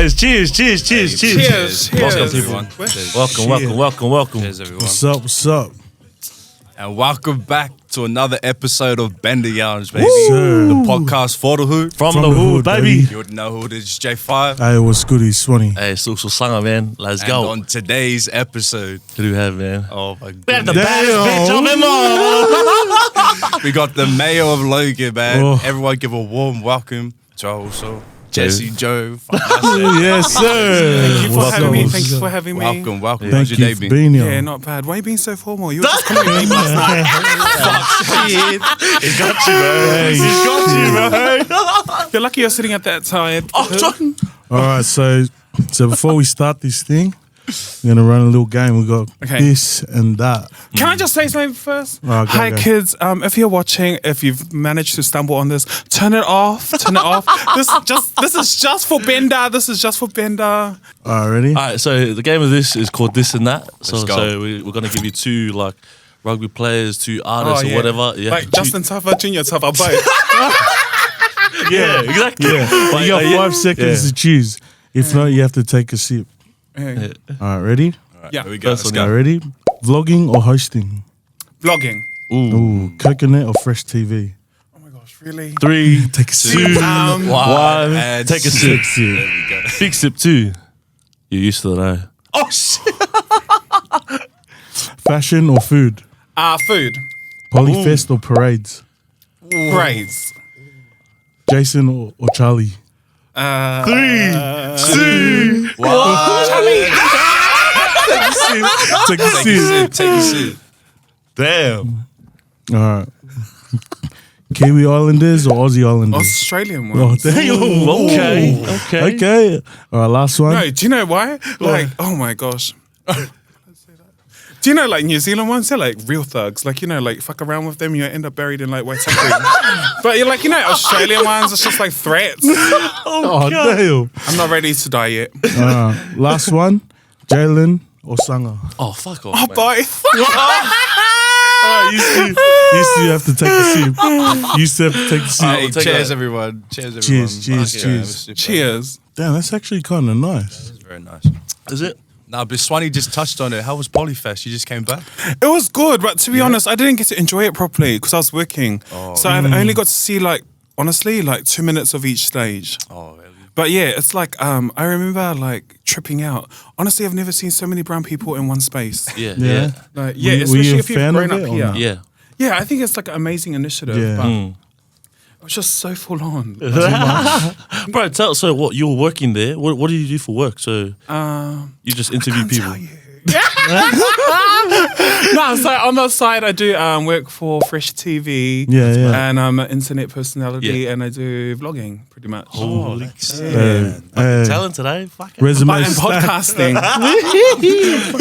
guys. Cheers. Cheers. Welcome, everyone. Welcome. Cheers, everyone. What's up? And welcome back to another episode of Bender Yarns, baby. Sir. The podcast for the hood. From the hood, baby. You would know who it is, J5. Hey, what's good? He's Swanee. Hey, social sanger, man. Let's And go. on today's episode, What do we have, man? oh my We have the goodness, baddest bitch on them all. we got the mayor of Logan, man. Oh. Everyone give a warm welcome to our also Jesse, Joe. Yes, sir. Thank you for What's having up? me. Thank you for having me. Welcome. Thank How's your you day for been? being here. Yeah, not bad. Why are you being so formal? You were just calling me last night. He got you, man. He got you, man. You're lucky you're sitting at that side. Oh, John. All right, so before we start this thing, we're gonna run a little game. We got Okay. this and that. Can I just say something first? Oh, Hi, go. kids. If you're watching, if you've managed to stumble on this, turn it off. This is just for Bender. This is just for Bender. All right, ready? All right, so the game of this is called This and That. Let's go. We're going to give you two, like, rugby players, two artists, Oh, yeah. or whatever. Yeah. Like Justin Tuffer, Junior Tuffer, both. Yeah, exactly. Yeah, But, you got yeah. 5 seconds to choose. If not, you have to take a sip. Yeah. All right, ready? Yeah. Here we go. First Let's one, All go. right, ready? Vlogging or hosting? Vlogging. Ooh, coconut or fresh TV? Oh my gosh, really? 3, Take a sip. 2, Um, 1. and Take a sip. There we go. Big sip 2. You're used to that, eh? Oh shit! Fashion or food? Food. Bolly Fest or parades? Braids. Jason or Charlie? 3, 2, Take a sip. Take a sip. damn. All right. Kiwi Islanders or Aussie Islanders? Australian Oh, ones. damn. Okay. Okay. All right, last one. No, do you know why? Like, oh my gosh. Do you know, like, New Zealand ones? They're like real thugs. Like, you know, like, fuck around with them, you end up buried in like Waitakere. But you're like, you know, Australian ones, it's just like threats. Oh, damn. I'm not ready to die yet. Last one. Jalen or Sanga? Oh, fuck off, Oh, man. boy. You still have to take a sip. You still have to take a sip. Hey, take cheers, that. everyone. Cheers, everyone. Cheers, Okay, cheers. Cheers. Damn, that's actually kind of nice. That's very nice. Is it? Nah, but Swanee just touched on it. How was Bolly Fest? You just came back? It was good, but to be honest, I didn't get to enjoy it properly because I was working. So I've only got to see, like, honestly, like 2 minutes of each stage. Oh, really? But yeah, it's like, I remember like tripping out. Honestly, I've never seen so many brown people in one space. Yeah. Yeah. Like, Were yeah, you a especially if you've fan grown of up it or here. not? Yeah. Yeah, I think it's like an amazing initiative, Yeah. but it was just so full on. Bro, so what, you were working there. What do you do for work? So you just interview Can't people. tell you. No, so on the side I do work for Fresh TV. Yeah, yeah. And I'm an internet personality Yeah. and I do vlogging pretty much. Holy Hey, talent today. Fucking. resume But and stack. podcasting.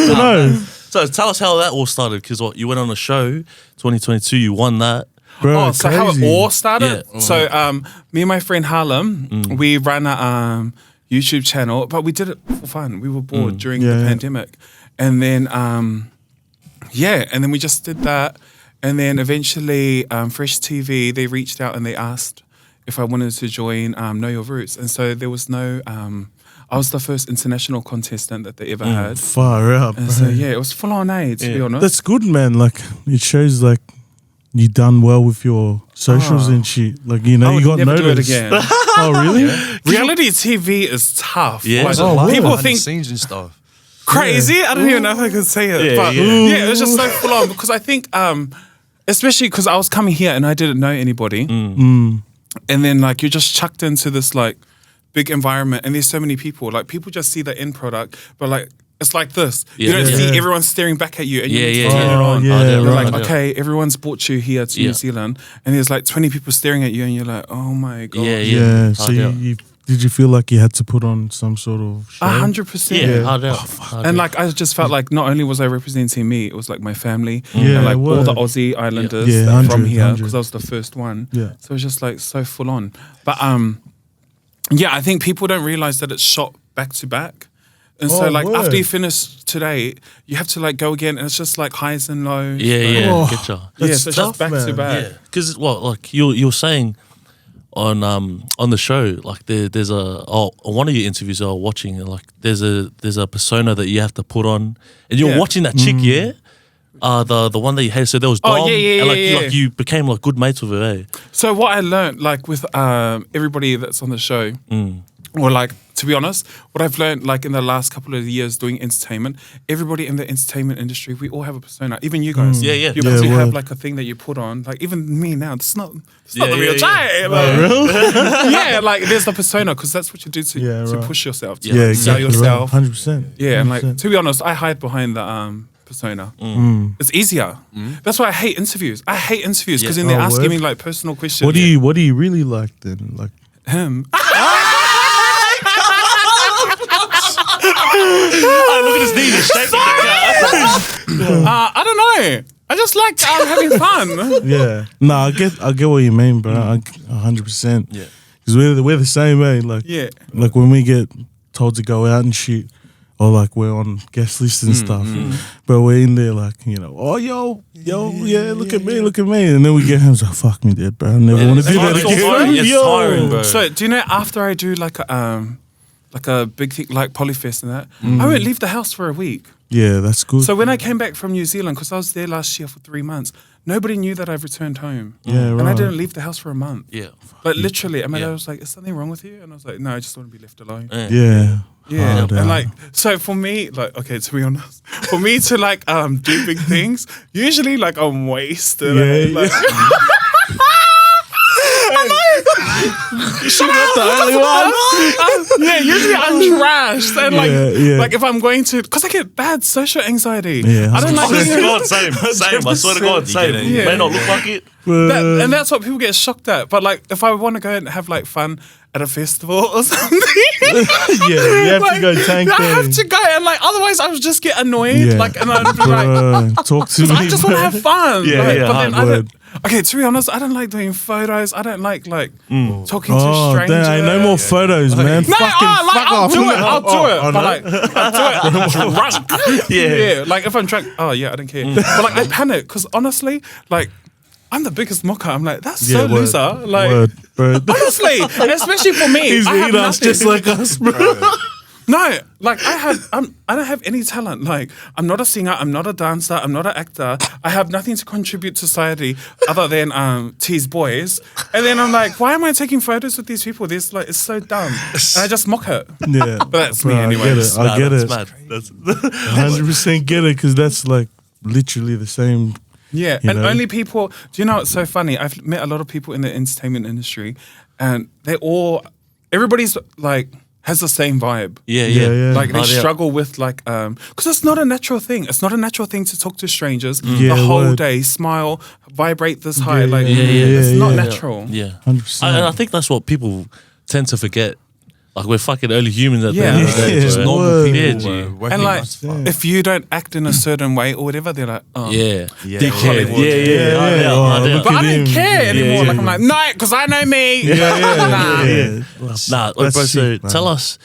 No, So tell us how that all started, because what, you went on a show, 2022, you won that. bro. Oh, so how it crazy. all started? Yeah. So me and my friend Harlem, we ran a YouTube channel, but we did it for fun. We were bored during Yeah, the yeah. pandemic. And then, and then we just did that. And then eventually Fresh TV, they reached out and they asked if I wanted to join Know Your Roots. And so there was no, I was the first international contestant that they ever had. Far up. And so, yeah, it was full on to be honest. That's good, man. Like, it shows like you done well with your socials and shit. Like, you know, I would you got never do it noticed. again. Oh, really? Reality TV is tough. Yeah. Like, Oh, wow. people Behind the think scenes and stuff. crazy. I don't even know if I can say it. Yeah, but yeah. yeah, it was just so full on because I think, especially because I was coming here and I didn't know anybody. And then like you're just chucked into this like big environment and there's so many people. Like people just see the end product, but like it's like this. Yeah. You don't Yeah. see everyone staring back at you and you Yeah, need yeah, to turn yeah. it on. Oh, yeah, You're right. like, okay, everyone's brought you here to Yeah. New Zealand and there's like 20 people staring at you and you're like, oh my God. Yeah, Yeah. So Hard out. did you feel like you had to put on some sort of show? 100%. Yeah, hard out. Hard And out. like I just felt like not only was I representing me, it was like my family Yeah, and like all the word. Aussie Islanders Yeah, that are from 100, here 100. because I was the first one. Yeah. So it was just like so full on. But yeah, I think people don't realize that it's shot back to back. And so Oh, like word. after you finish today, you have to like go again and it's just like highs and lows. Yeah, Like, yeah, Oh. get ya. Yeah, That's so it's tough, just back to man. back. Yeah, because like you're saying, on the show, like there's one of your interviews I was watching, and like there's a persona that you have to put on, and you're watching that chick, the one that you hated. So there was Dom, and like you became like good mates with her. Eh? So what I learned, like with everybody that's on the show, or like to be honest, what I've learned like in the last couple of years doing entertainment, everybody in the entertainment industry, we all have a persona. Even you guys, you obviously have like a thing that you put on. Like even me now, it's not the real Jay. Yeah, like there's the persona because that's what you do to push yourself, to sell yourself. 100%. Yeah, and like to be honest, I hide behind the persona. It's easier. That's why I hate interviews. I hate interviews because then they're asking me like personal questions. What do you really like then? Like him. Look at his knees, he's shaking. I don't know. I just like having fun. Yeah. No, I get what you mean, bro. 100%. Yeah. Because we're the same way. Like like when we get told to go out and shoot, or like we're on guest lists and stuff, but we're in there like, you know, oh yo, look at me, and then we get home, so fuck me, dead, bro. I never want to do that again. It's tiring, bro. So do you know after I do like a big thing like Bolly Fest and that, I won't leave the house for a week. Yeah, that's good. So when I came back from New Zealand, because I was there last year for 3 months, nobody knew that I've returned home. Yeah, and I didn't leave the house for a month. Yeah. Like literally, and my dad was like, "Is something wrong with you?" And I was like, "No, I just want to be left alone." Yeah. And like, so for me, like, okay, to be honest, for me to like do big things, usually like I'm wasted. She's not the only one. Usually I'm trashed, and like if I'm going to, because I get bad social anxiety. I don't like. Same. I swear to God, same. You may not look like it, and that's what people get shocked at. But like, if I want to go and have like fun at a festival or something, you have to go tank. I have to go, and like otherwise I would just get annoyed. Like, and I'd be like, talk to me. I just want to have fun. But then I don't. Okay, to be honest, I don't like doing photos. I don't like talking to strangers. No more photos, man. No, I'll do it. But like, I'll do it drunk. Yeah. Like if I'm drunk, I don't care. But like I panic because honestly, like I'm the biggest mocker. I'm like, that's so loser. Like honestly, and especially for me, he's I have us nothing. just like us, bro. No, like I don't have any talent. Like I'm not a singer, I'm not a dancer, I'm not an actor. I have nothing to contribute to society other than tease boys. And then I'm like, why am I taking photos with these people? This like it's so dumb. And I just mock it. Yeah, but that's me anyway. I get it. Mad. That's 100% get it because that's like literally the same. Yeah, and only people. Do you know what's so funny? I've met a lot of people in the entertainment industry, and everybody's like. Has the same vibe. Yeah. Like they struggle with like, because it's not a natural thing. It's not a natural thing to talk to strangers the whole day, smile, vibrate this high. It's not natural. Yeah. 100%. And I think that's what people tend to forget. Like we're fucking early humans at the end of the day. Just normal people. Yeah, and like, if you don't act in a certain way or whatever, they're like, dickhead. But I don't care anymore. Like I'm like, no, because I know me. Nah, bro. So tell us,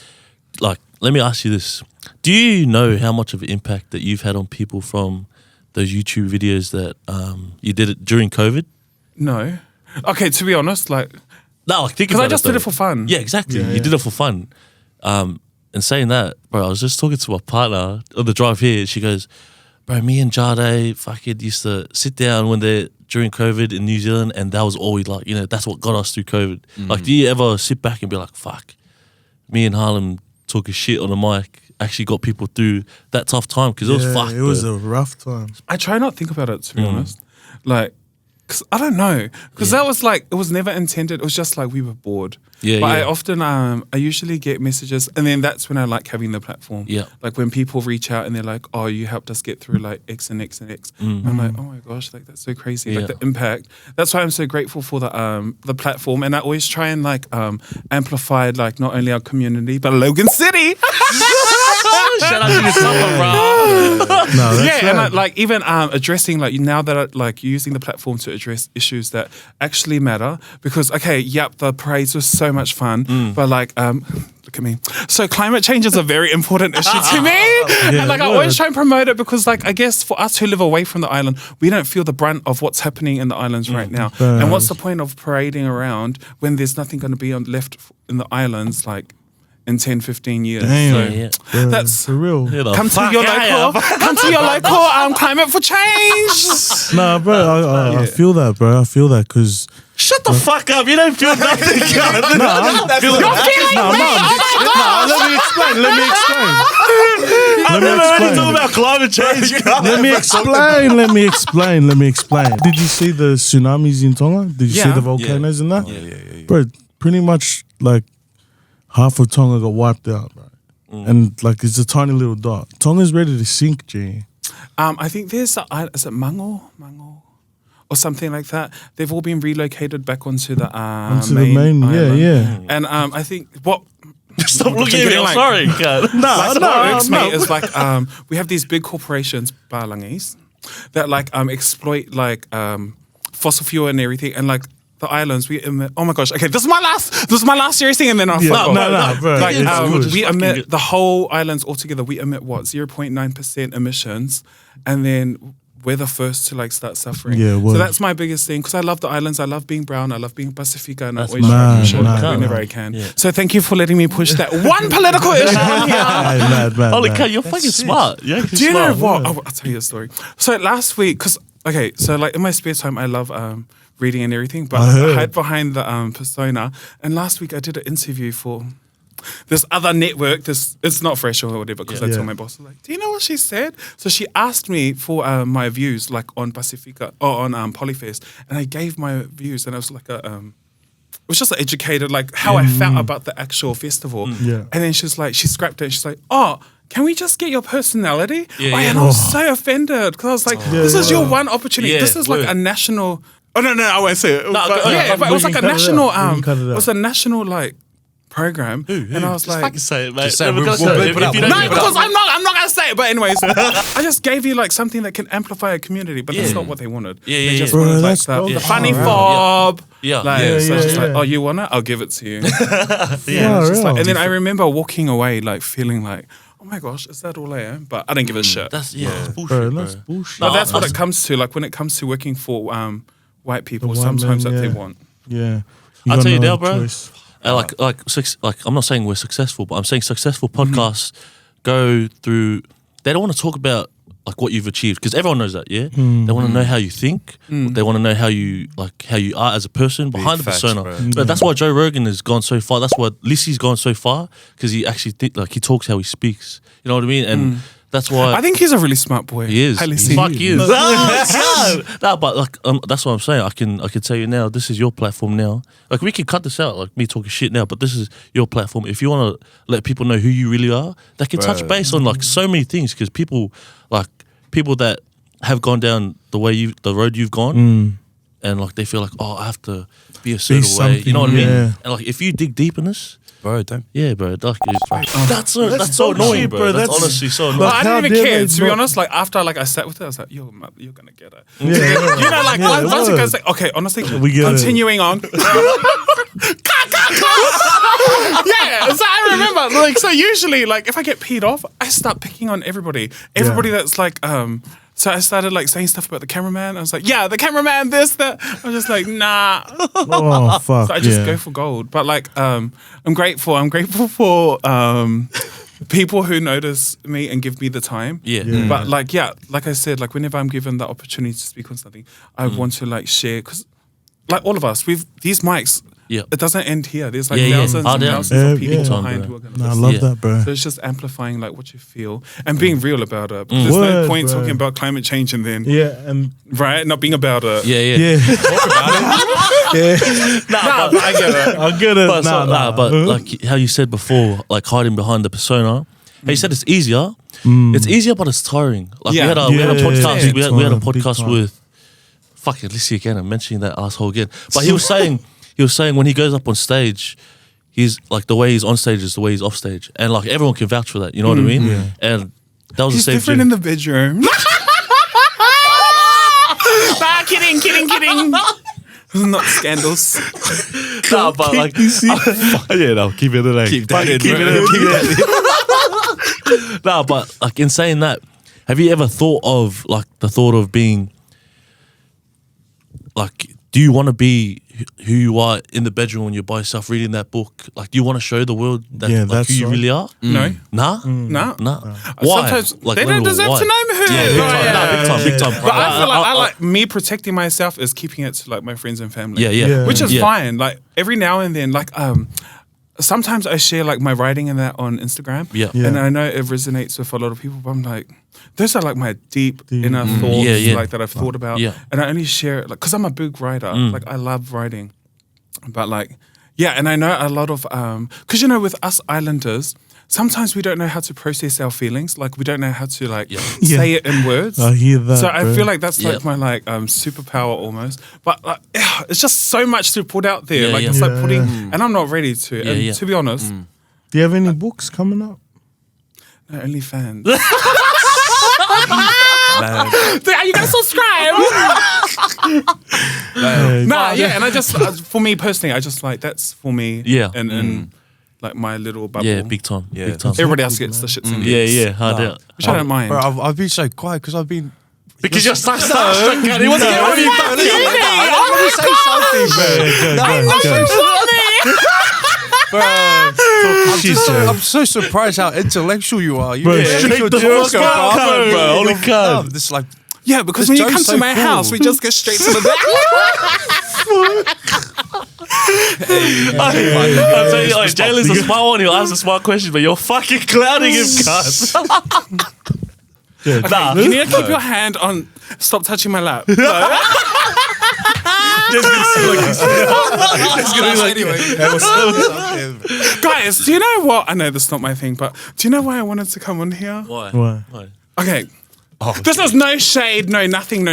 like, let me ask you this: do you know how much of an impact that you've had on people from those YouTube videos that you did it during COVID? No. Okay, to be honest, like. No, like think because about I just did it for fun. Yeah, exactly. You did it for fun. And saying that, bro, I was just talking to my partner on the drive here. She goes, bro, me and Jade fucking used to sit down when they're during COVID in New Zealand, and that was always like, that's what got us through COVID. Like, do you ever sit back and be like, fuck, me and Harlem talking shit on the mic actually got people through that tough time? Because it was fucked. It was a rough time. I try not to think about it, to be honest. Like, because I don't know. Because that was like, it was never intended. It was just like we were bored. But I often, I usually get messages, and then that's when I like having the platform. Yeah. Like when people reach out and they're like, oh, you helped us get through like X and X and X. And I'm like, oh my gosh, like that's so crazy. Like the impact. That's why I'm so grateful for the platform. And I always try and like amplify like not only our community, but Logan City. Shout out to the summer, bro. And I, like even addressing like now that I, like using the platform to address issues that actually matter, because the parades was so much fun, but like look at me. So climate change is a very important issue to me. And like I always try and promote it because like I guess for us who live away from the island, we don't feel the brunt of what's happening in the islands right now. And what's the point of parading around when there's nothing going to be left in the islands like in 10, 15 years. Damn. So that's for real. Come to your local climate for change. Nah, bro, I feel that, bro. I feel that because Shut the fuck up! You don't feel nothing. You're feeling Let me explain. Talk about climate change. Let me explain. Did you see the tsunamis in Tonga? Did you see the volcanoes and that? Yeah. Bro, pretty much like half of Tonga got wiped out, right? And like it's a tiny little dot. Tonga's ready to sink, G. I think there's is it Mango or something like that. They've all been relocated back onto the main island. Yeah. And I think what. Stop looking at me. I'm sorry. What irks me is like we have these big corporations, Balangis, that like exploit like fossil fuel and everything, and like the islands we emit. Oh my gosh! Okay, this is my last serious thing, and then I'll fuck off. Bro. Like we emit the whole islands altogether. We emit what 0.9% emissions, and then we're the first to like start suffering. Yeah, well, so that's my biggest thing because I love the islands. I love being brown. I love being Pacifica, and I always mad, try to show whenever I can. Yeah. So thank you for letting me push that one political issue on here. Mad. Holy cow, you're fucking smart. Do you know what? I'll tell you a story. So last week, so like in my spare time, I love reading and everything, but I hide behind the persona. And last week I did an interview for this other network. It's not Fresh or whatever because I told my boss, like, do you know what she said? So she asked me for my views like on Pacifica or on Bolly Fest, and I gave my views, and I was like it was just like educated, like how I felt about the actual festival. And then she's like, she scrapped it. And she's like, oh, can we just get your personality? And I was so offended because I was like, this is your one opportunity. This is like a national. Oh no, I won't say it. But it was like a national. It was a national like program, and I was like, fucking say it, mate. Just say it. We'll bleep it up. No, because I'm not gonna say it. But anyways, I just gave you like something that can amplify a community, but that's not what they wanted. They just wanted like the funny fob. So just like, oh, you want it? I'll give it to you. And then I remember walking away like feeling like, oh my gosh, is that all I am? But I didn't give a shit. That's bullshit, bro. That's bullshit. But that's what it comes to. Like when it comes to working for white people, sometimes that they want. Yeah. I'll tell you now, bro. Like I'm not saying we're successful, but I'm saying successful podcasts go through. They don't want to talk about like what you've achieved because everyone knows that. Yeah, they want to know how you think. They want to know how you are as a person behind the persona. But that's why Joe Rogan has gone so far. That's why Lissy's gone so far because he actually he talks how he speaks. You know what I mean? And that's why I think he's a really smart boy. He is. Fuck you. No, but like that's what I'm saying. I can tell you now. This is your platform now. Like we can cut this out, like me talking shit now. But this is your platform. If you want to let people know who you really are, they can touch base on like so many things because people that have gone down the road you've gone, and like they feel like, oh, I have to be a certain way. You know what I mean? And like if you dig deep in this. Bro, don't. Yeah, bro. That's so annoying, bro. That's honestly so annoying. Well, I didn't even care. To be honest, like after like I sat with it, I was like, you're gonna get it. You know, like once you guys like, okay, honestly, continuing on. So I remember, like, so usually, like, if I get peed off, I start picking on everybody. Everybody that's like, so I started like saying stuff about the cameraman. I was like, yeah, the cameraman, this, that. I was just like, nah. Oh, fuck. So I just go for gold. But like, I'm grateful. I'm grateful for people who notice me and give me the time. But like, like I said, like whenever I'm given the opportunity to speak on something, I want to like share. Because like all of us, these mics, it doesn't end here. There's like thousands and thousands of people behind who are going to listen. I love that, bro. So it's just amplifying like what you feel and being real about it. Because there's no point talking about climate change and then not being about it. Talk about it. But I get it. I get it. But like how you said before, like hiding behind the persona. How you said it's easier. It's easier, but it's tiring. Like we had a podcast. We had a podcast with. Fucking Lissy again. I'm mentioning that asshole again. But he was saying when he goes up on stage, he's like the way he's on stage is the way he's off stage, and like everyone can vouch for that. You know what I mean? And that was he's the same different in the bedroom. Kidding. not scandals. Nah, but like, yeah, no, keep it in there. Keep that in, Keep it in. Keep it in. Nah, but like in saying that, have you ever thought of being like, do you want to be who you are in the bedroom when you're by yourself reading that book? Like, do you want to show the world that who you really are? No. Nah? No. Nah. Why? Sometimes Like, they don't deserve why? to know me. Yeah, big time. Big time. But I feel like I like me protecting myself is keeping it to like my friends and family. Yeah. Which is Yeah. fine. Like every now and then, like sometimes I share like my writing and that on Instagram. Yeah. And I know it resonates with a lot of people, but I'm like, those are like my deep inner thoughts like that I've thought about. Yeah. And I only share it like because I'm a big writer. Like I love writing. But like, yeah, and I know a lot of because you know with us islanders, sometimes we don't know how to process our feelings. Like we don't know how to like say it in words. I hear that. So I bro. feel like that's like my like superpower almost. But like, it's just so much to put out there. Yeah, like yeah. it's like putting, and I'm not ready to. Yeah, and yeah. to be honest, Do you have any books coming up? no, only fans. Are you gonna subscribe? Nah, yeah, and I just for me personally, I just like that's for me. Yeah. and like my little bubble. Yeah, big time. Yeah. Big time. Everybody else gets the shits and Yeah, gigs. yeah, hard out. Which I don't mind. Bro, I've been so quiet because I've been. Because you're stuck. He wants to get rid of you. Let me say something, bro. I'm so surprised how intellectual you are. You Bro, just straight your the jokes, fuck out, bro. Holy cud. This like Yeah, because This when you come joke's to so my cool. house, we just get straight to the back. I'll tell you, like, Jalen's a smart one. He'll ask a smart question, but you're fucking clouding him, cuz. Nah. You need to keep your hand on. Stop touching my lap. Guys, do you know what? I know that's not my thing, but do you know why I wanted to come on here? Why? Okay. This is no shade, no nothing.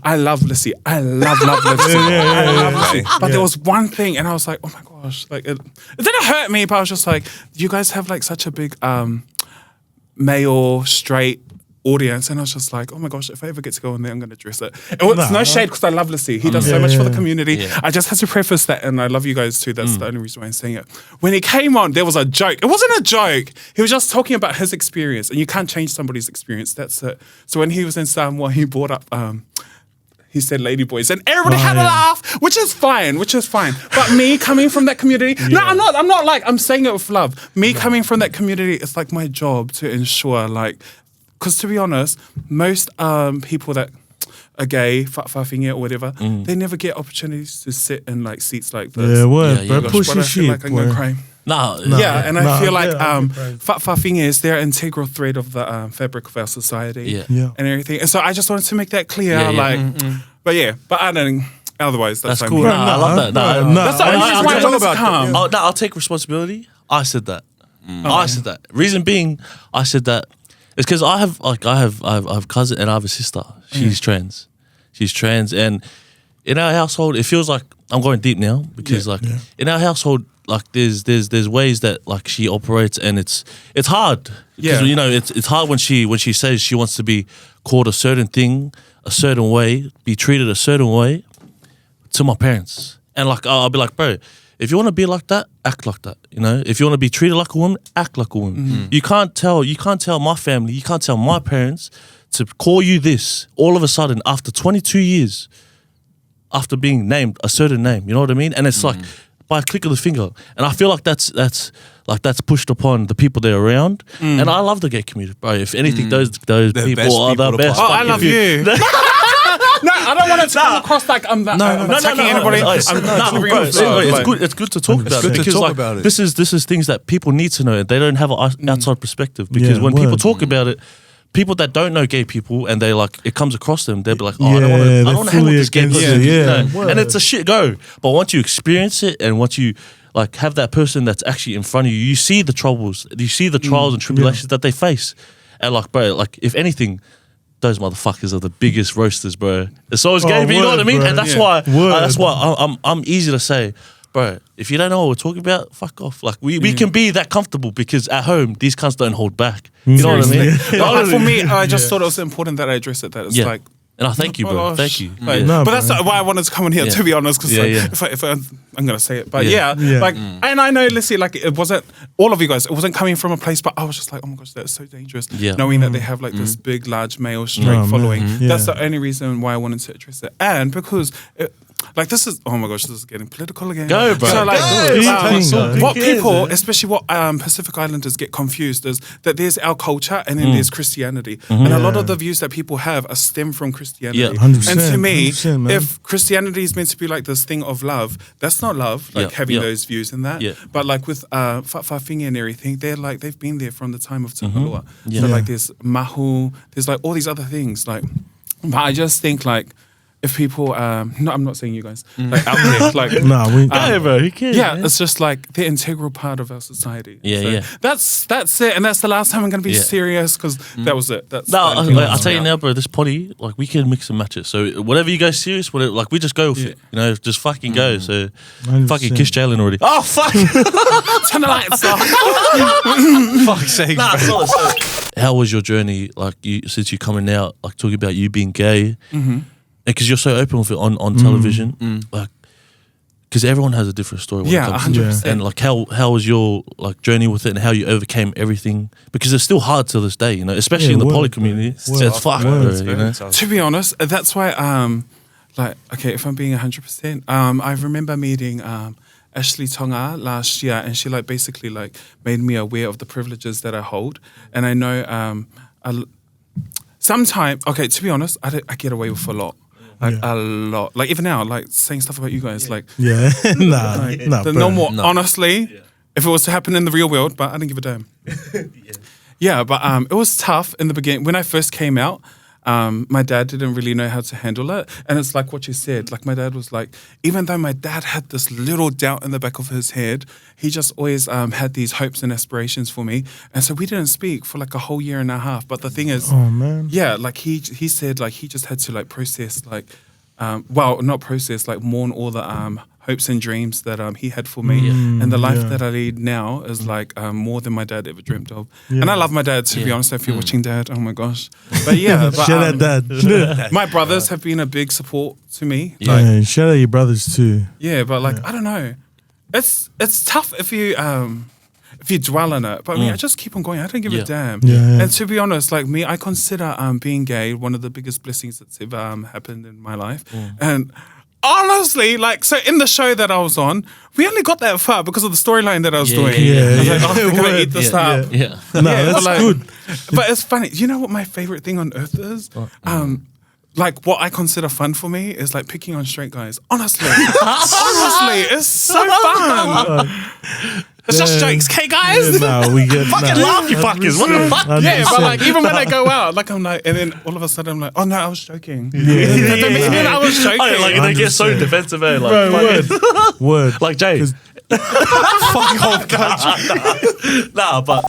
I love Lissy. I love Lissy. I love Lissy. But there was one thing, and I was like, oh my gosh, like it didn't hurt me, but I was just like, you guys have like such a big male straight audience, and I was just like, oh my gosh, if I ever get to go on there, I'm going to dress it. It's no shade because I love Lissy. He does so much for the community. Yeah. I just had to preface that, and I love you guys too. That's the only reason why I'm saying it. When he came on, there was a joke. It wasn't a joke. He was just talking about his experience, and you can't change somebody's experience. That's it. So when he was in Samoa, he brought up he said ladyboys, and everybody had a laugh, which is fine. But me coming from that community, no, I'm not like, I'm saying it with love. Me coming from that community, it's like my job to ensure, like, because to be honest, most people that are gay, fuffing it or whatever, they never get opportunities to sit in like seats like this. Yeah, word, Yeah, bro. yeah. Push But your I feel shit, like I'm gonna boy. cry. Nah. Yeah, and I feel like I'll be crying. fuffing is they're an integral thread of the fabric of our society Yeah. Yeah. and everything. And so I just wanted to make that clear. Yeah, yeah. But I don't. Otherwise, that's That's cool. fine. Nah, I love that. Nah, That's the only reason why I wanted to come. I'll take responsibility. I said that. I said that. Reason being, I said that it's because I have a cousin and I have a sister. She's trans. And in our household, it feels like I'm going deep now because in our household, like there's ways that like she operates, and it's hard. Yeah. You know, it's hard when she says she wants to be called a certain thing, a certain way, be treated a certain way to my parents. And like I'll be like, bro, if you want to be like that, act like that. You know, if you want to be treated like a woman, act like a woman. You can't tell my family, you can't tell my parents to call you this all of a sudden after 22 years after being named a certain name. You know what I mean? And it's like by a click of the finger. And I feel like that's pushed upon the people they're around. And I love the gay community, bro. If anything, those people best are the people to best. Oh, I Fuck, love if you. No, I don't want it to come across like I'm attacking anybody. Bro, it's good to talk about it because like this is things that people need to know. They don't have an outside perspective because when people talk about it, people that don't know gay people and they like it comes across them, they'll be like, oh, I don't want to hang with this gay person. And it's a shit go. But once you experience it and once you like have that person that's actually in front of you, you see the troubles, you see the trials and tribulations that they face. And like, bro, like if anything, those motherfuckers are the biggest roasters, bro. So is gay, but you know what I mean? Bro. And that's why I'm easy to say, bro, if you don't know what we're talking about, fuck off. Like we can be that comfortable because at home these cunts don't hold back. You know what I mean? Like, for me, I just thought it was important that I address it. That it's like And I thank you, bro. Gosh. Thank you. Like, No, but that's bro. why I wanted to come in here, Yeah. to be honest, because Yeah, if I'm gonna say it, but Yeah. like, and I know, listen, like it wasn't all of you guys. It wasn't coming from a place, but I was just like, oh my gosh, that's so dangerous. Yeah. Knowing that they have like this big, large male straight Oh, man. following. Yeah. That's the only reason why I wanted to address it, and because. Like this is, oh my gosh, this is getting political again. Go, bro. So like, Go. what Who cares, people, man? especially what Pacific Islanders get confused is that there's our culture and then there's Christianity, and a lot of the views that people have are stem from Christianity. Yeah. 100%, And to me, 100%, man. if Christianity is meant to be like this thing of love, that's not love. Like Yeah. having Yeah. those views and that. Yeah. But like with Whawhinga and everything, they've been there from the time of Te Marua. Yeah. So like there's mahu, there's like all these other things. Like, but I just think like. If people, no, I'm not saying you guys, like out there, like, Nah, we. Go, bro. Who cares? yeah, man? it's just like the integral part of our society. Yeah, So yeah. That's it, and that's the last time I'm gonna be Yeah. serious because that was it. That's No, the only thing like, I I'll was tell you about. now, bro. This potty, like, we can mix and match it. So whatever you go serious, whatever, like, we just go with it. You know, just fucking go. So 100%. fucking kiss Jalen already. Oh fuck! Turn the lights off. Fuck's sake. Nah, solid. How was your journey, like, since you coming out, like, talking about you being gay? Because you're so open with it on television, like, because everyone has a different story. When Yeah, it comes to it. 100%. And like, how was your like journey with it, and how you overcame everything? Because it's still hard till this day, you know, especially Yeah, in the word, poly bro. community. Word. It's fucked, Word. bro, It's you very know. tough. To be honest, that's why, like, okay, if I'm being 100%, I remember meeting Ashley Tonga last year, and she like basically like made me aware of the privileges that I hold, and I know sometimes, okay, to be honest, I get away with a lot. Like a lot, like even now, like saying stuff about you guys, like Yeah, nah, the bro. normal. Honestly, if it was to happen in the real world, but I didn't give a damn. Yeah, but it was tough in the beginning when I first came out. My dad didn't really know how to handle it, and it's like what you said. Like my dad was like, even though my dad had this little doubt in the back of his head, he just always had these hopes and aspirations for me, and so we didn't speak for like a whole year and a half. But the thing is, Oh man. yeah, like he said like he just had to like process like, well, not process, like mourn all the hopes and dreams that he had for me, and the life that I lead now is like more than my dad ever dreamt of. And I love my dad, to be honest. If you're watching, Dad, oh my gosh, but yeah, but, Shout out dad. my brothers have been a big support to me. Yeah, Like, and shout out your brothers too. yeah, but like I don't know, it's tough if you dwell on it. But I mean, I just keep on going. I don't give a damn. Yeah. And to be honest, like me, I consider being gay one of the biggest blessings that's ever happened in my life. And honestly, like, so in the show that I was on, we only got that far because of the storyline that I was doing. yeah, I was yeah. like, oh, we're gonna Word. eat this Yeah, up. Yeah. No, Yeah, that's but like- good. But it's funny. You know what my favorite thing on earth is? Like what I consider fun for me is like picking on straight guys. Honestly, it's so fun. It's just jokes, okay, guys? Nah, we get Fucking laugh, you fuckers. What the fuck? Yeah, 100%. but like even when I go out, like I'm like, and then all of a sudden I'm like, oh no, I was joking. I was joking. Oh, like they get so 100%. defensive, eh? Like, fucking- Word. like Jay. Fuck off, country. Nah, but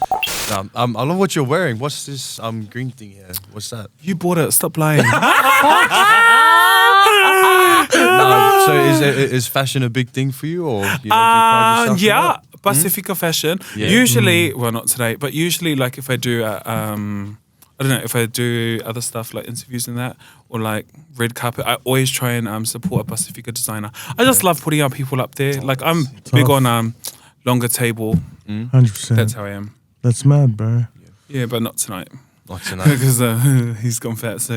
I love what you're wearing. What's this green thing here? What's that? You bought it. Stop lying. So is fashion a big thing for you, or you know, do you pride yourself in Yeah, that? Pacifica Fashion. Yeah. Usually, well, not today, but usually, like if I do, I don't know, if I do other stuff like interviews and that, or like red carpet, I always try and support a Pacifica designer. I just love putting our people up there. Like I'm big on longer table. 100%. That's how I am. That's mad, bro. Yeah, but not tonight. Like tonight. Because he's gone fat, so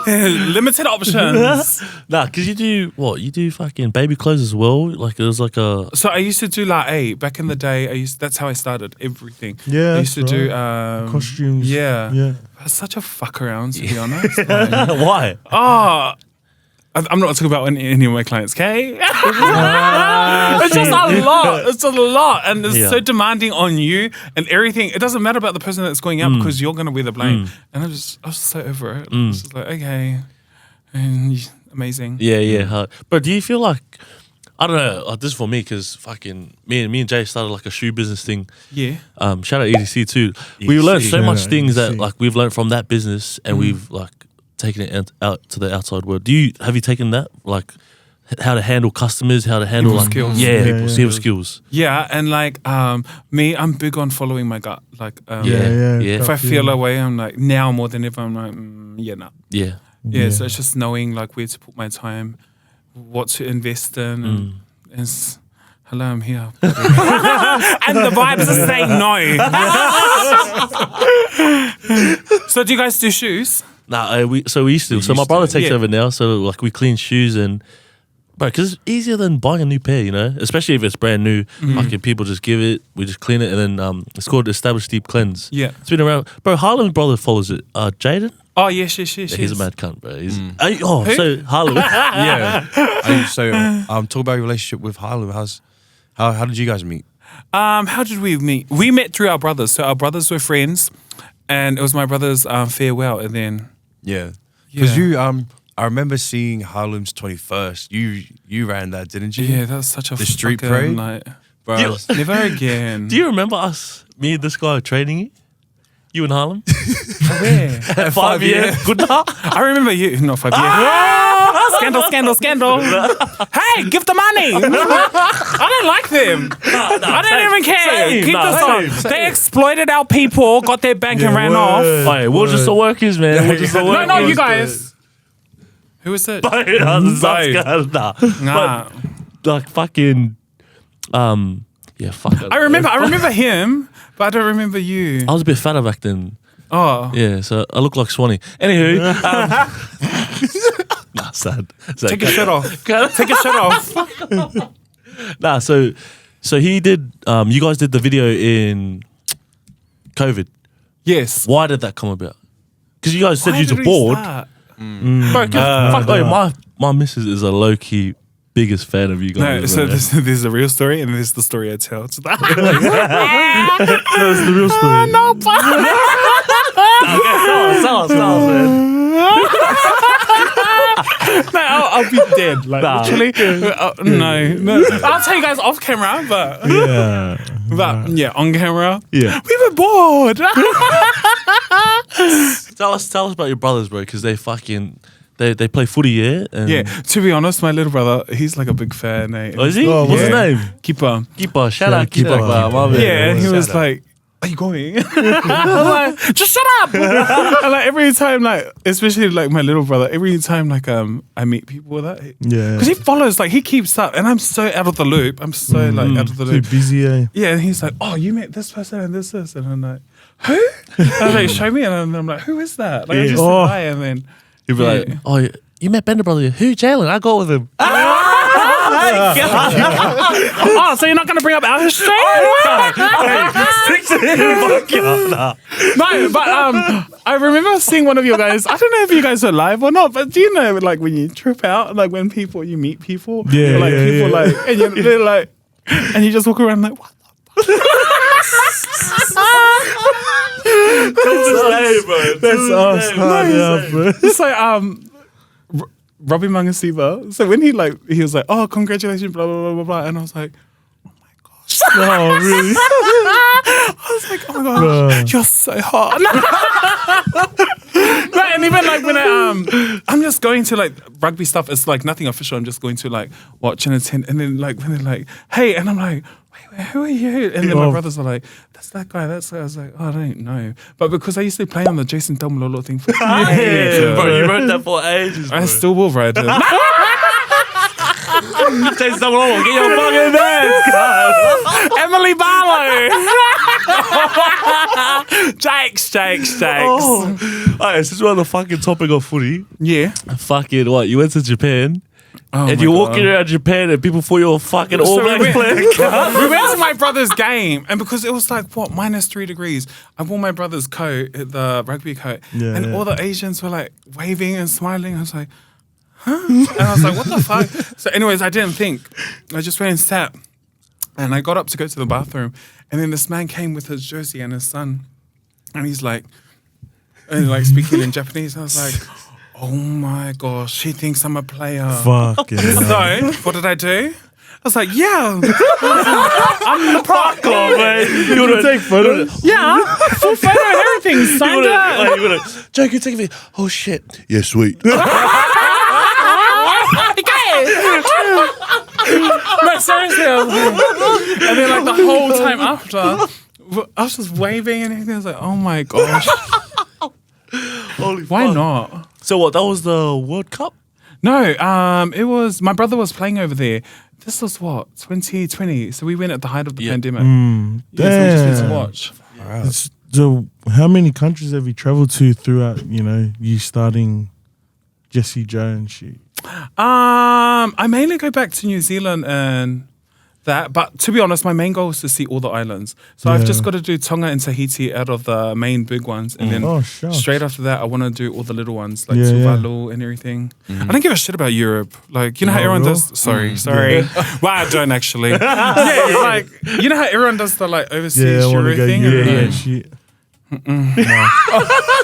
limited options. nah, because you do what? You do fucking baby clothes as well. Like it was like a So I used to do back in the day. That's how I started everything. Yeah, I used to that's do Costumes. Yeah, Yeah. That's such a fuck around, to be honest. Like, why? I'm not talking about any of my clients, okay? It's just a lot. It's a lot, and it's Yeah. so demanding on you and everything. It doesn't matter about the person that's going out because you're gonna wear the blame. And I was so over it. It's just like okay, and amazing. Yeah, hard. But do you feel like I don't know? Like, this is for me because fucking me and Jay started like a shoe business thing. Yeah. Shout out EDC too. We learned so Shout much out things that EDC. like we've learned from that business, and we've like taken it out to the outside world. Have you taken that like how to handle customers, how to handle People like skills. people Yeah. skills. Yeah, and like me, I'm big on following my gut. Like Yeah. if I feel a way, I'm like now more than ever. I'm like yeah, nah. Yeah. Yeah, so it's just knowing like where to put my time, what to invest in, and it's, hello, I'm here. And the vibes are saying no. So do you guys do shoes? Nah, we used to. So my brother takes over now. So like we clean shoes and, bro, because it's easier than buying a new pair, you know, especially if it's brand new. Like people just give it, we just clean it, and then it's called Established Deep Cleanse. Yeah, it's been around, bro. Harlem's brother follows it. Jaden. Oh yes. He's a mad cunt, bro. He's so Harlem. Yeah. Talk about your relationship with Harlem. How did you guys meet? How did we meet? We met through our brothers. So our brothers were friends, and it was my brother's farewell, and then because I remember seeing Harlem's 21st. You ran that, didn't you? Yeah, that was such a the street parade night. Bro, never again. Do you remember me and this guy training you? You in Harlem? Where? At 5 years. Good night. I remember you. Not 5 years. Scandal. Hey, give the money. I don't like them. I don't even care. Keep this on. They exploited our people, got their bank and ran off. Hey, we're just the workers, man. We're just the workers. No, you guys. Who is it? Nah. Nah. But, like fucking, fuck it. I remember him, but I don't remember you. I was a bit fatter back then. Oh. Yeah, so I look like Swanee. Anywho. Nah, sad. Take your shirt off. Take your shirt off. Nah, so he did, you guys did the video in COVID. Yes. Why did that come about? Because you guys said you were bored. Bro, my missus is a low-key biggest fan of you guys. No, so this is a real story, and this is the story I tell. That's the real story. No, Tell us, man. No, I'll be dead. Like literally, no. I'll tell you guys off camera, but on camera, we were bored. Tell us about your brothers, bro, because they play footy, yeah? And to be honest, my little brother, he's like a big fan. Oh, is he? What's his name? Keeper. Shout out Keeper. Yeah, he was like, are you going? I'm like, just shut up. And like every time, like especially like my little brother, every time like I meet people with that, because he follows, like he keeps up, and I'm so out of the loop. I'm so like out of the loop. Too busy, eh? Yeah, and he's like, oh, you met this person and this, and I'm like, who? And I'm like, show me, and I'm like, who is that? Like I just said hi, and then he'd be like, oh, you met Bender brother? Who? Jalen? I go with him. Oh, so you're not going to bring up our history? No, but I remember seeing one of you guys. I don't know if you guys are live or not, but do you know like when you trip out, like when you meet people, and they're like, and you just walk around like, what the fuck? That's us, bro. It's like Robbie Mangasiba. So when he was like, oh, congratulations, blah, blah, blah, blah, blah. And I was like, oh my gosh. Oh, really? I was like, oh my gosh, you're so hot. Right, and even like when I'm just going to like rugby stuff, it's like nothing official. I'm just going to like watch and attend. And then like when they're like, hey, and I'm like, wait, who are you? And then my brothers are like, that's that guy. That's that. I was like, oh, I don't know. But because I used to play on the Jason Delmalolo thing for years. Bro, you wrote that for ages, bro. I still will write it. Jason Delmalolo, get your fucking dance, guys. Emily Barlow. Jakes. Oh. Alright, since we're on the fucking topic of footy. Yeah. Fucking what? You went to Japan. Oh and you're walking around Japan and people thought you were fucking All Blacks playing. We went to my brother's game, and because it was like, what, -3 degrees, I wore my brother's coat, the rugby coat, and all the Asians were like waving and smiling. I was like, huh? And I was like, what the fuck? So anyways, I didn't think. I just went and sat, and I got up to go to the bathroom, and then this man came with his jersey and his son, and he's like, speaking in Japanese. I was like, oh my gosh, he thinks I'm a player. Fuck yeah. So, what did I do? I was like, yeah. I'm the fuck off, man. You want to take photos? Yeah. Full photo and everything. Signed up. Joe, can you take a video? Oh, shit. Yeah, sweet. No, seriously. And then like the whole time after, I was just waving and everything. I was like, oh my gosh. Holy Why fuck. not? So what? That was the World Cup. No, it was my brother was playing over there. This was what 2020. So we went at the height of the pandemic. Yeah, so we just went to watch. So how many countries have you traveled to throughout, you starting Jesse Joe and shit? I mainly go back to New Zealand and that, but to be honest, my main goal is to see all the islands. So I've just got to do Tonga and Tahiti out of the main big ones, and then straight after that, I want to do all the little ones like Tuvalu and everything. I don't give a shit about Europe. Like, you know how everyone does. Sorry. Well, I don't actually. Like, you know how everyone does the like overseas Euro thing. Shit.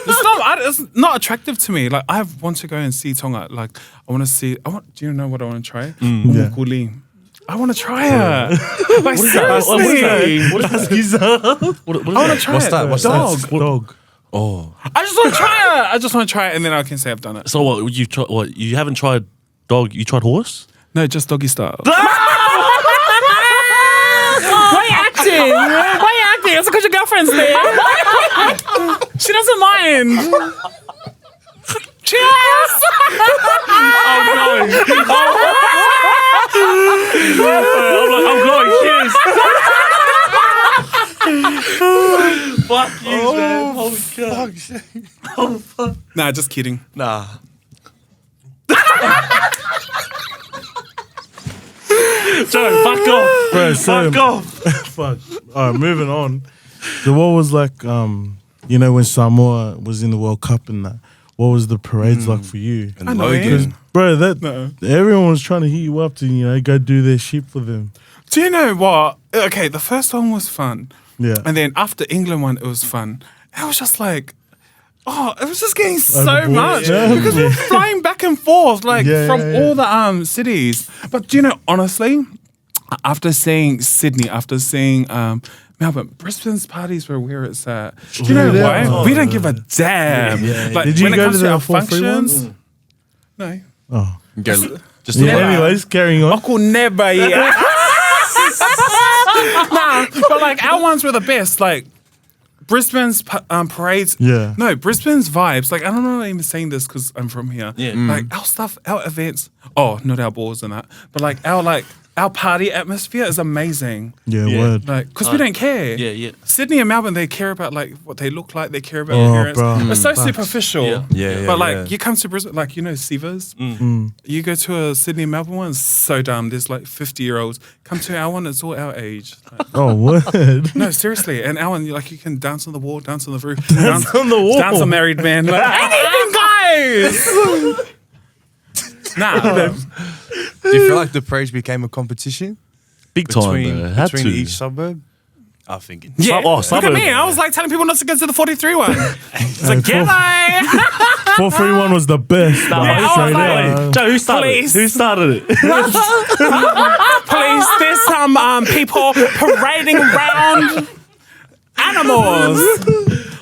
It's not attractive to me. Like, I want to go and see Tonga. Like, do you know what I want to try? Ukuli. I want to try it. Like, seriously. What is that? I want to try What's it. that? What's Dog. Oh. I just want to try it. And then I can say I've done it. So what? You haven't tried dog? You tried horse? No, just doggy style. Why are you acting? It's because your girlfriend's there. She doesn't mind. Cheers! I'm going. Cheers. Fuck you, man. Holy fuck. Nah, just kidding. Nah. Joe, fuck off. Bro, Fuck off. Fuck. All right, moving on. So what was like, when Samoa was in the World Cup and that, what was the parades like for you? And I know Logan. Bro, everyone was trying to hit you up to, go do their shit for them. Do you know what? Okay, the first one was fun. Yeah. And then after England one, it was fun. It was just like, it was just getting so Overboard. much. Yeah. Because we were flying back and forth, like, from Yeah. all the cities. But do you know, honestly, after seeing Sydney, after seeing Melbourne, Brisbane's parties were where it's at. Do you know why? We don't give a damn. Like, Did you when it go comes to to the our 4-3 ones? functions, no. Oh. Just Yeah, anyways, carrying on. Uncle never, yeah. Nah, but like our ones were the best. Like Brisbane's parades. Yeah. No, Brisbane's vibes. Like, I don't know if I'm even saying this because I'm from here. Yeah. Like our stuff, our events. Oh, not our balls and that. But like our party atmosphere is amazing. Yeah, Yeah. word. Like, because we don't care. Yeah. Sydney and Melbourne, they care about like what they look like. They care about appearance. bro. It's so Facts. superficial. Yeah. But like you come to Brisbane, like Sivas, you go to a Sydney and Melbourne one, it's so dumb. There's like 50-year-olds. Come to our one, it's all our age. Like, Oh, word. no, seriously. And our one, you can dance on the wall, dance on the roof, Dance on the wall. dance on married men. Like, anything, guys. Nah. Do you feel like the parades became a competition Big time. Had between to. each suburb? I think it Yeah, look at suburb. me. I was like telling people not to go to the 43 one. It's like, get 4-3-1 was the best. Nah, like, I was straight like- up. Joe, who started Please. it? Who started it? Please, there's some people parading around animals.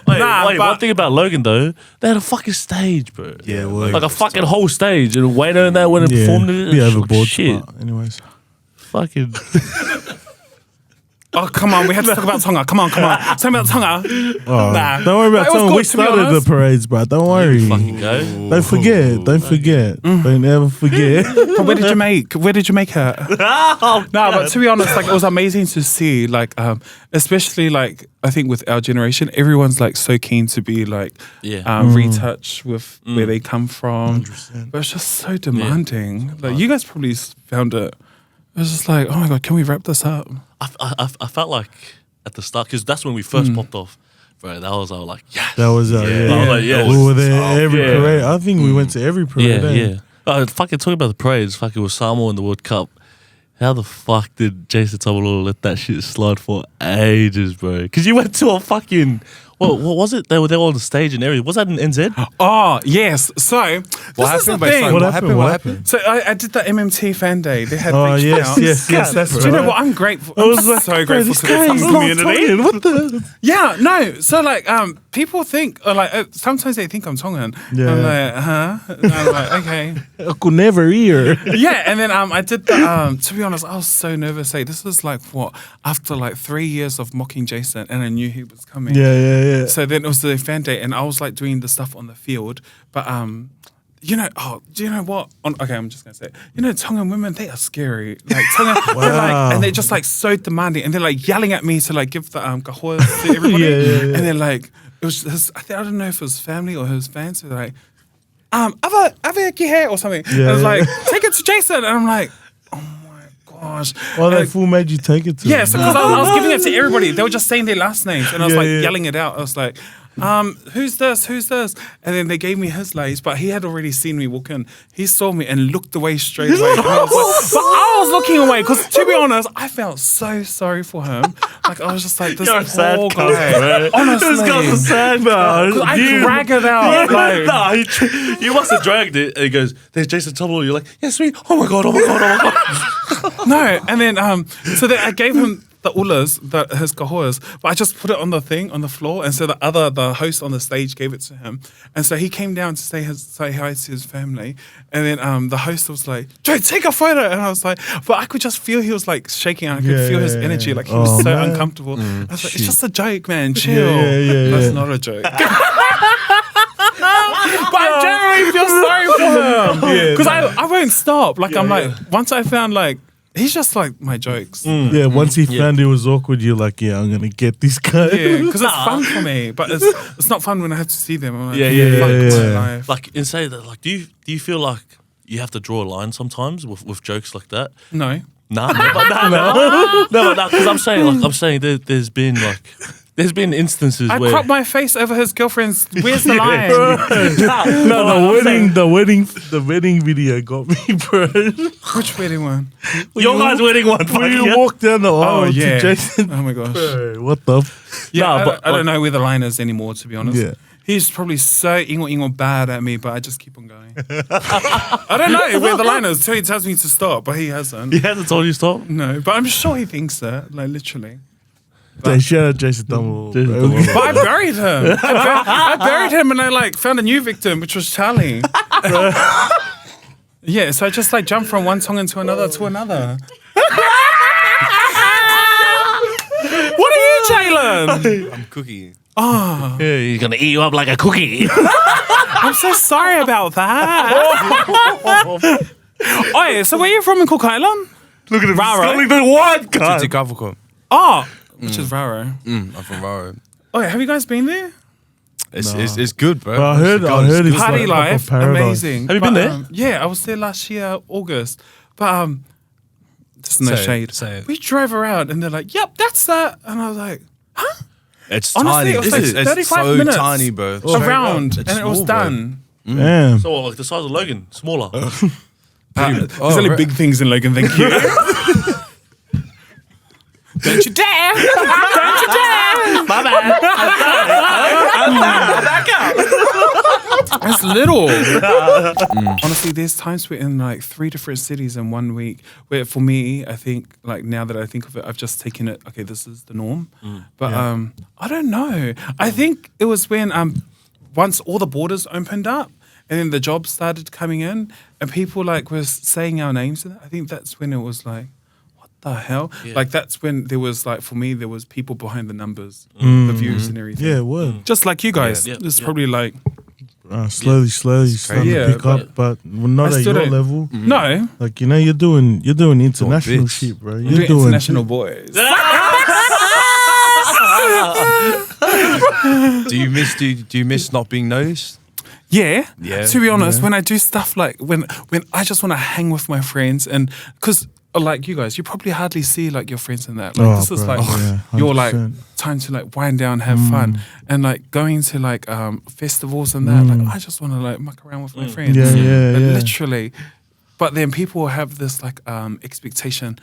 Wait, but- one thing about Logan though, they had a fucking stage, bro. Yeah, word. Like a fucking whole stage, and Wayno and that went and Yeah, performed it. be It's like, overboard. shit. But anyways. Fucking. Oh, come on. We had to talk about Tonga. Come on. Talk about Tonga. Oh, Nah. Don't worry about It was Tonga. good, We to be started the honest. parades, bro. Don't worry. Fucking go. Don't forget. Don't forget. Don't ever forget. But where did you make her? Oh, No, but to be honest, like it was amazing to see, like, especially like I think with our generation, everyone's like so keen to be like retouch with where they come from. 100%. But it's just so demanding. Like you guys probably found it. It was just like, oh my god, can we wrap this up? I felt like at the start, because that's when we first popped off, bro. That was like, yes. That was I was like, yes. We were there every Yeah. parade. I think we went to every parade. Yeah. Fucking talking about the parades, fucking with Samoa in the World Cup. How the fuck did Jason Tamalolo let that shit slide for ages, bro? Because you went to a fucking... What was it? They were there on the stage and everything. Was that in NZ? Oh yes. So What this is the happened? Wait, thing. sorry, what happened? So I did the MMT fan day. They had Oh, reached out. yes. That's Do you know right. what? I'm grateful. I was I'm like, so bro, grateful this to guy the is Tonga not community. Tongan. What the? Yeah, no. So like, people think, sometimes they think I'm Tongan. Yeah. I'm like, huh? And I'm like, okay. I could never hear. Yeah, and then I did the, to be honest, I was so nervous. This was after 3 years of mocking Jason, and I knew he was coming. Yeah. So then it was the fan day, and I was doing the stuff on the field, but do you know what? Okay, I'm just gonna say it. Tongan women, they are scary. Tongan, Wow. they're just so demanding, and they're yelling at me to give the kahoas to everybody. Yeah. And then it was I don't know if it was family or his fans. So they're ave kihe or something. Yeah. I was take it to Jason, and I'm like, oh my gosh. Oh, that fool made you take it to Yeah, him. so because I was giving it to everybody. They were just saying their last names, and I was yelling it out. I was like, who's this? And then they gave me his lays, but he had already seen me walk in. He saw me and looked away straight away. And I was looking away because, to be honest, I felt so sorry for him. I was just this poor guy. Honestly. This guy's a sad man. I drag it out. You must have dragged it. And he goes, there's Jason Tuttle. You're like, yes, sweet. Oh my God. No, and then so then I gave him the ulas, his kahoas, but I just put it on the floor, and so the host on the stage gave it to him, and so he came down to say hi to his family, and then the host was like, Joe, take a photo, and I was like, but I could just feel he was shaking, and I could feel his energy, he was so uncomfortable. I was like, it's just a joke, man, chill. Yeah. That's not a joke. But I generally feel sorry for him because I won't stop. Once I found he's just my jokes. Yeah, once he found it was awkward, you're like, yeah, I'm gonna get this guy. Yeah, because it's fun for me, but it's not fun when I have to see them. I'm like, Yeah. my life. And say that, do you feel like you have to draw a line sometimes with jokes like that? No. No, because I'm saying there's been instances I where cropped my face over his girlfriend's. Where's the line? The wedding video got me, bro. Which wedding one? your guy's wedding one. When you walk down the aisle yeah. to Jason. Oh my gosh. Bro, what the? I don't know where the line is anymore, to be honest. Yeah. He's probably so ingo bad at me, but I just keep on going. I don't know where the line is until he tells me to stop, but he hasn't. He hasn't told you to stop? No, but I'm sure he thinks that, literally. Shout out Jason Dummel. But I buried him. I buried him, and I found a new victim, which was Charlie. Yeah, so I just jumped from one Tongan to another. What are you, Jalen? I'm Cookie. Oh, Yeah, he's gonna eat you up like a cookie. I'm so sorry about that. Oh, yeah, so where are you from in Cook Island? Look at him. Raro. He's the one guy. Te Kavako. Oh, which is Raro. I'm from Raro. Oh, yeah, have you guys been there? It's good, bro. Well, I heard it's Party like life, paradise. amazing. Have you been there? Yeah, I was there last year, August. But there's no shade. Say it. We drove around and they're like, yep, that's that. And I was like, huh? It's Honestly, tiny. it was It's 35 so minutes. tiny, bro. Around. It's And it was small, bro. done. Damn. So like the size of Logan, smaller. There's only big things in Logan, thank you. Don't you dare! Don't you dare! My bad. That's little. Honestly, there's times we're in 3 different cities in 1 week. Where for me, I think now that I think of it, I've just taken it. Okay, this is the norm. But I don't know. I think it was when once all the borders opened up and then the jobs started coming in and people were saying our names. I think that's when it was like, what the hell? Yeah. That's when there was for me, there was people behind the numbers, the views and everything. Yeah, word. Just like you guys. Yeah. It's Yeah. probably Slowly starting Yeah, to pick but- up, but not I at still your don't- level. no. You're doing international bits. shit, bro. We're You're doing doing international boys. Do you miss not being noticed? Yeah. Yeah. To be honest, when I do stuff when I just want to hang with my friends and because like you guys, you probably hardly see your friends in that. This is bro, yeah, your 100%. time to wind down, have fun, and going to festivals and that. I just want to muck around with my friends. Yeah. Literally. But then people have this expectation.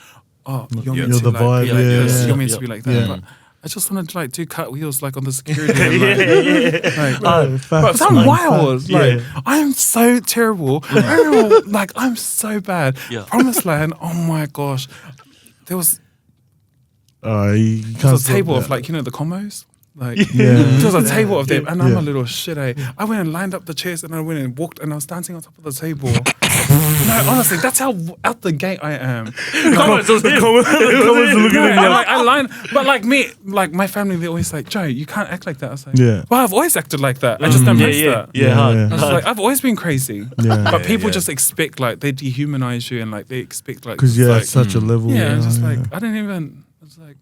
Oh, you're meant You're to the vibe, be like this. yeah. You're meant to be like that. Yeah. But I just want to do cartwheels on the security. And, but Facts, I'm man, wild. facts. I'm so terrible. I'm so bad. Yeah. Promised Land. Oh my gosh. There was You a can't table stop of that. the combos. Like, Yeah. there was a table of them, and I'm Yeah. a little shit, I went and lined up the chairs, and I went and walked, and I was dancing on top of the table. No, honestly, that's how out the gate I am. Comments are looking at I, you. like, I line, but like me, like my family, they're always like, Joe, you can't act like that. I was like, Yeah. well, I've always acted like that. I just embrace that. Yeah, hard. Yeah. I was like, I've always been crazy. Yeah. But people just expect, like, they dehumanize you and, like, they expect, like, Because like, it's such a level. yeah, it's just yeah. like, I didn't even, I was like,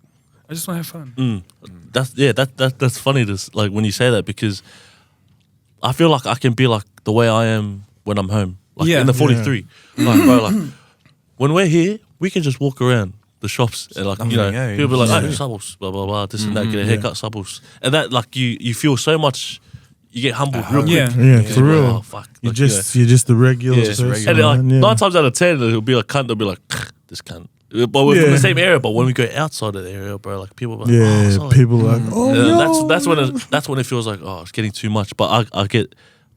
I just want to have fun. That's funny. This like when you say that because I feel like I can be like the way I am when I'm home. Like Yeah. in the 43. Like, bro, like when we're here, we can just walk around the shops and like you know, yeah, people be like, yeah. hey, Subbles, blah blah blah, this and that, get a haircut, Subbles, and that like you feel so much. You get humbled real quick. Yeah. Yeah, for real. Oh, fuck. You're Like, you're just the regular yeah. person. And then, like man, 9 times out of 10, it'll be a cunt. They'll be like, this cunt. But we're from Yeah. the same area. But when we go outside of the area, bro, like people, are like, Yeah, oh, sorry. people are like, oh, yo. that's when it feels like it's getting too much. But I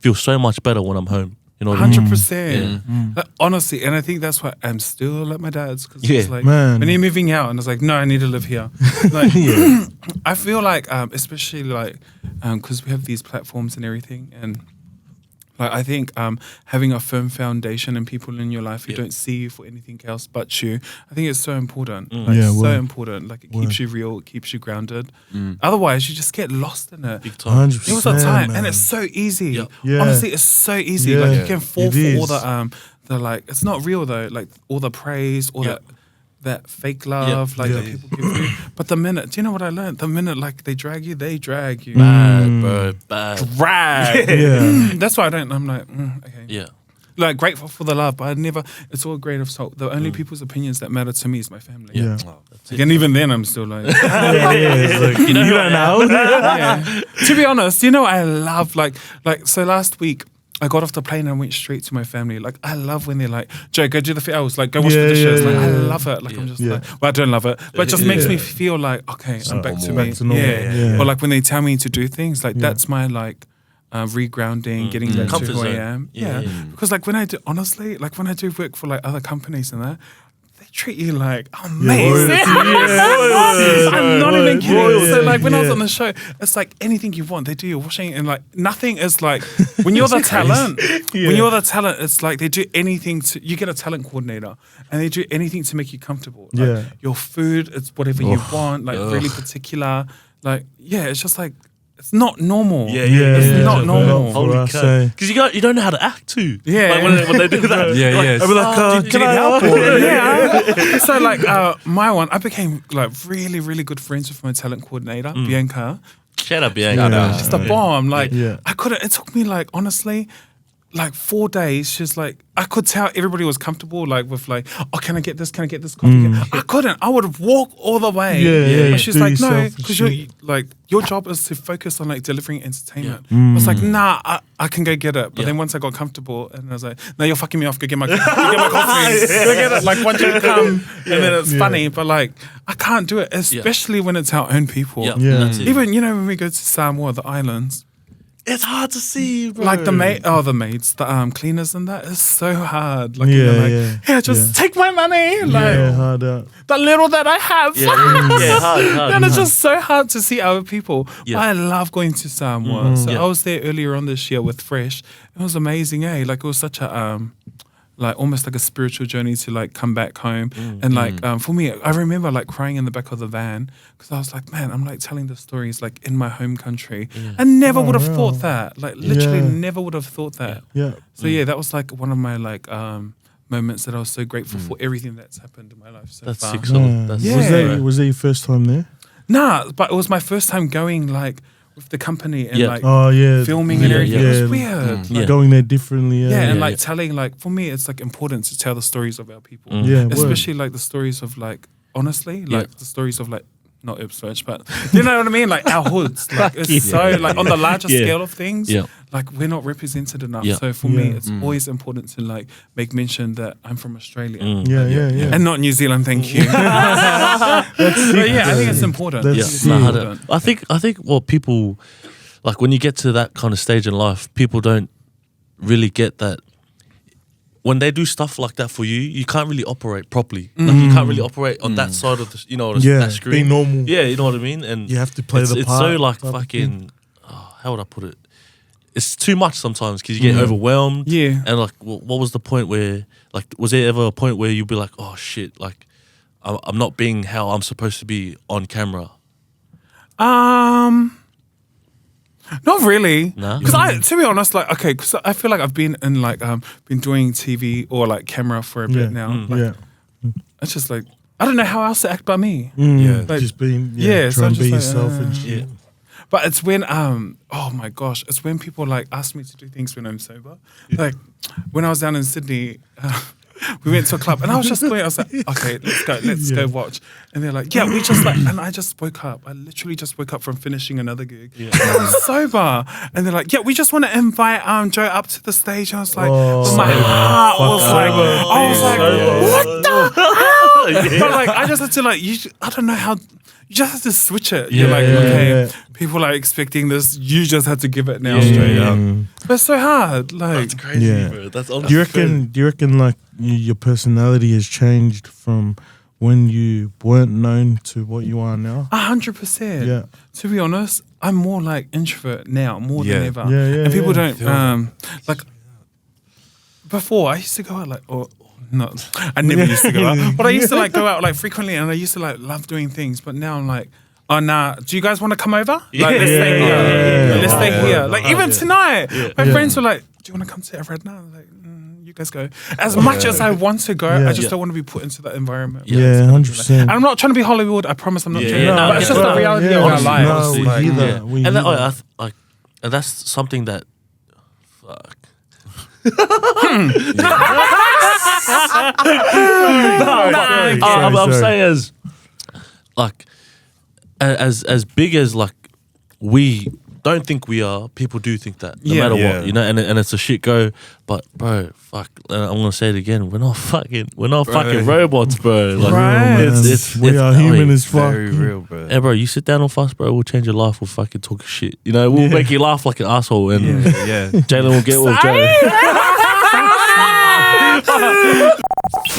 feel so much better when I'm home. You know what I mean? 100%. Like, honestly, and I think that's why I'm still at my dad's. Because Yeah. it's like, Man. when you're moving out, and it's like, no, I need to live here. Like, I feel like, especially like, because we have these platforms and everything, and like I think having a firm foundation and people in your life who don't see you for anything else but you, I think it's so important. Like, Yeah, so word. important. Like it keeps you real, it keeps you grounded. Otherwise, you just get lost in it. Big time. 100%. There was a time, man. and it's so easy. Yeah. Yeah. Honestly, it's so easy. Yeah. Like you can fall It for all is. the like. It's not real though. Like all the praise, all Yeah. that fake love, like that Yeah. people give you. But the minute, do you know what I learned? The minute like they drag you. Bad, bro. Bad. Drag. Yeah. That's why I don't. I'm like, okay. Yeah. Like grateful for the love, but I never. It's all a grain of salt. The only people's opinions that matter to me is my family. Yeah. Like, and even then, I'm still like. It's like, you don't know. Yeah. To be honest, you know, I love like so last week I got off the plane and went straight to my family. Like I love when they're like, Joe, go do the fit. I was like, go wash the Yeah, dishes. yeah, like I yeah. love it. Like I'm just Yeah. like, well, I don't love it, but it just makes Yeah. me feel like, okay, I'm back to me. Back to normal. Yeah. Or like when they tell me to do things, like that's my like regrounding, getting back to Comfort who I zone. am. Yeah. Because like when I do, honestly, like when I do work for like other companies and that, they treat you like amazing. I'm not even kidding. Royalty. So like when I was Yeah. on the show, it's like anything you want, they do your washing, and like nothing is like when you're the talent. When you're the talent, it's like they do anything to. You get a talent coordinator, and they do anything to make you comfortable. Like, Yeah. your food, it's whatever you want. Like really particular. Like it's just like it's not normal. It's not normal. For us, eh? Because you don't know how to act too. Yeah. Like when they do that. Yeah. I'd be like, do you can need I help? help? Yeah. So like my one, I became like really, really good friends with my talent coordinator, Bianca. Shut up, Bianca. Yeah. She's the bomb. Like Yeah. I couldn't. It took me like honestly, like 4 days. She's like, I could tell everybody was comfortable. Like with like, oh, can I get this? Can I get this coffee? I couldn't. I would walk all the way. Yeah. But she's Do like, no, yourself because and you're like your job is to focus on like delivering entertainment. I was like, nah, I can go get it. But then once I got comfortable, and I was like, no, you're fucking me off. Go get my coffee. Go get it. Like once you come, and then it's funny. But like, I can't do it, especially when it's our own people. Yeah. Yeah. That's it. Even when we go to Samoa, the islands. It's hard to see, bro. Like the maids, the cleaners and that is so hard. Like, Yeah, you're like, yeah, just take my money. Like, Yeah, hard out. the little that I have. hard. And it's just so hard to see other people. Yeah. I love going to Samoa. So Yeah. I was there earlier on this year with Fresh. It was amazing, eh? Like it was such a like almost like a spiritual journey to like come back home. And like for me, I remember like crying in the back of the van because I was like, man, I'm like telling the stories like in my home country. I never would have thought that. Like literally Yeah. never would have thought that. Yeah. So yeah, that was like one of my like moments that I was so grateful for everything that's happened in my life so That's far. 6 solid. That's Yeah. Was that your first time there? Nah, but it was my first time going like with the company and Yeah. like Oh yeah. filming and Yeah, everything. yeah. It was weird. Yeah. Like, Going there differently. yeah, Yeah. and Yeah, like yeah. telling like for me it's like important to tell the stories of our people. Yeah, word. Especially like the stories of like honestly, like the stories of like not Ipswich, but you know what I mean? Like our hoods. Like it's so like on the larger Yeah. scale of things, Yeah. like we're not represented enough. Yeah. So for me Yeah. it's always important to like make mention that I'm from Australia. Yeah. And not New Zealand, thank you. But yeah, I think it's important. That's Yeah, It's sick. no, important. I think what people like when you get to that kind of stage in life, people don't really get that when they do stuff like that for you, you can't really operate properly. Like you can't really operate on that side of the, that screen. Be normal. Yeah, you know what I mean. And You have to play the It's part so like type of fucking. How would I put it? It's too much sometimes because you get overwhelmed. Yeah. And like, what was the point where, like, was there ever a point where you'd be like, oh shit, like, I'm not being how I'm supposed to be on camera? Not really. Nah? Because to be honest, like, okay, because I feel like I've been in like been doing TV or like camera for a bit now. Like, it's just like I don't know how else to act by me. Yeah, Like, just being so trying I'm to be just like, yourself and shit. Yeah. But it's when oh my gosh, it's when people like ask me to do things when I'm sober. Like when I was down in Sydney, we went to a club and I was just going. I was like, okay, let's go watch. And they're like, yeah, we just like, and I just woke up. I literally just woke up from finishing another gig. And I was sober, and they're like, yeah, we just want to invite Joe up to the stage. And I was like, my heart was like, I was like, what the hell? But like, I just had to like, I don't know how. You just have to switch it. You're like, okay, people are expecting this. You just have to give it now straight up. But it's so hard. Like, That's crazy, bro. That's honestly. Do you reckon like your personality has changed from when you weren't known to what you are now? 100%. Yeah. To be honest, I'm more like introvert now, more than ever. Yeah, and people don't like. Before I used to go out like, no, I never used to go out. But I used to like go out like frequently, and I used to like love doing things. But now I'm like, oh nah, do you guys want to come over? Like, let's stay here. Let's stay here. Like even tonight, my friends were like, do you want to come to Everett now? Like, you guys go. As much as I want to go, I just don't want to be put into that environment. Yeah, 100%. And I'm not trying to be Hollywood. I promise I'm not trying. No, But it's just the reality of our lives. No, we hear that. We And hear that, that. like, and that's something that, fuck. I'm saying as big as like we don't think we are, people do think that no matter what, you know, and it's a shit go. But bro, fuck, I'm gonna say it again. We're not fucking robots, bro. Like we are human as fuck. Very real, bro. Hey, bro, you sit down with us, bro. We'll change your life. We'll fucking talk shit. You know, we'll make you laugh like an asshole, and Jalen will get with Joe.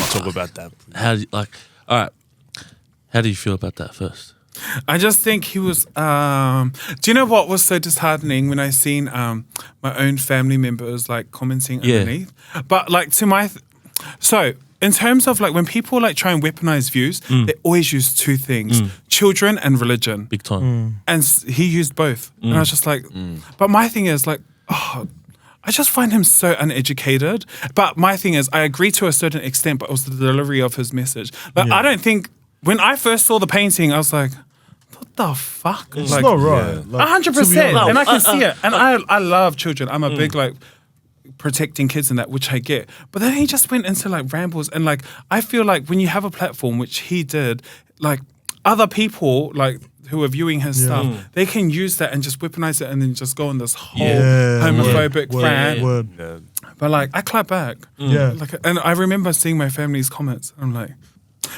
Talk about that. How do you, like? All right. How do you feel about that first? I just think he was. Do you know what was so disheartening when I seen my own family members like commenting underneath? But like so in terms of like when people like try and weaponize views, they always use two things: children and religion. Big time. And he used both, and I was just like, but my thing is like, I just find him so uneducated. But my thing is, I agree to a certain extent, but it was the delivery of his message. Like I don't think. When I first saw the painting, I was like, what the fuck? It's like, not right. 100%. And I can see it. And I love children. I'm a big, like, protecting kids and that, which I get. But then he just went into, like, rambles. And, like, I feel like when you have a platform, which he did, like, other people, like, who are viewing his stuff, they can use that and just weaponize it and then just go on this whole homophobic rant. But, like, I clap back. Like, and I remember seeing my family's comments. I'm like...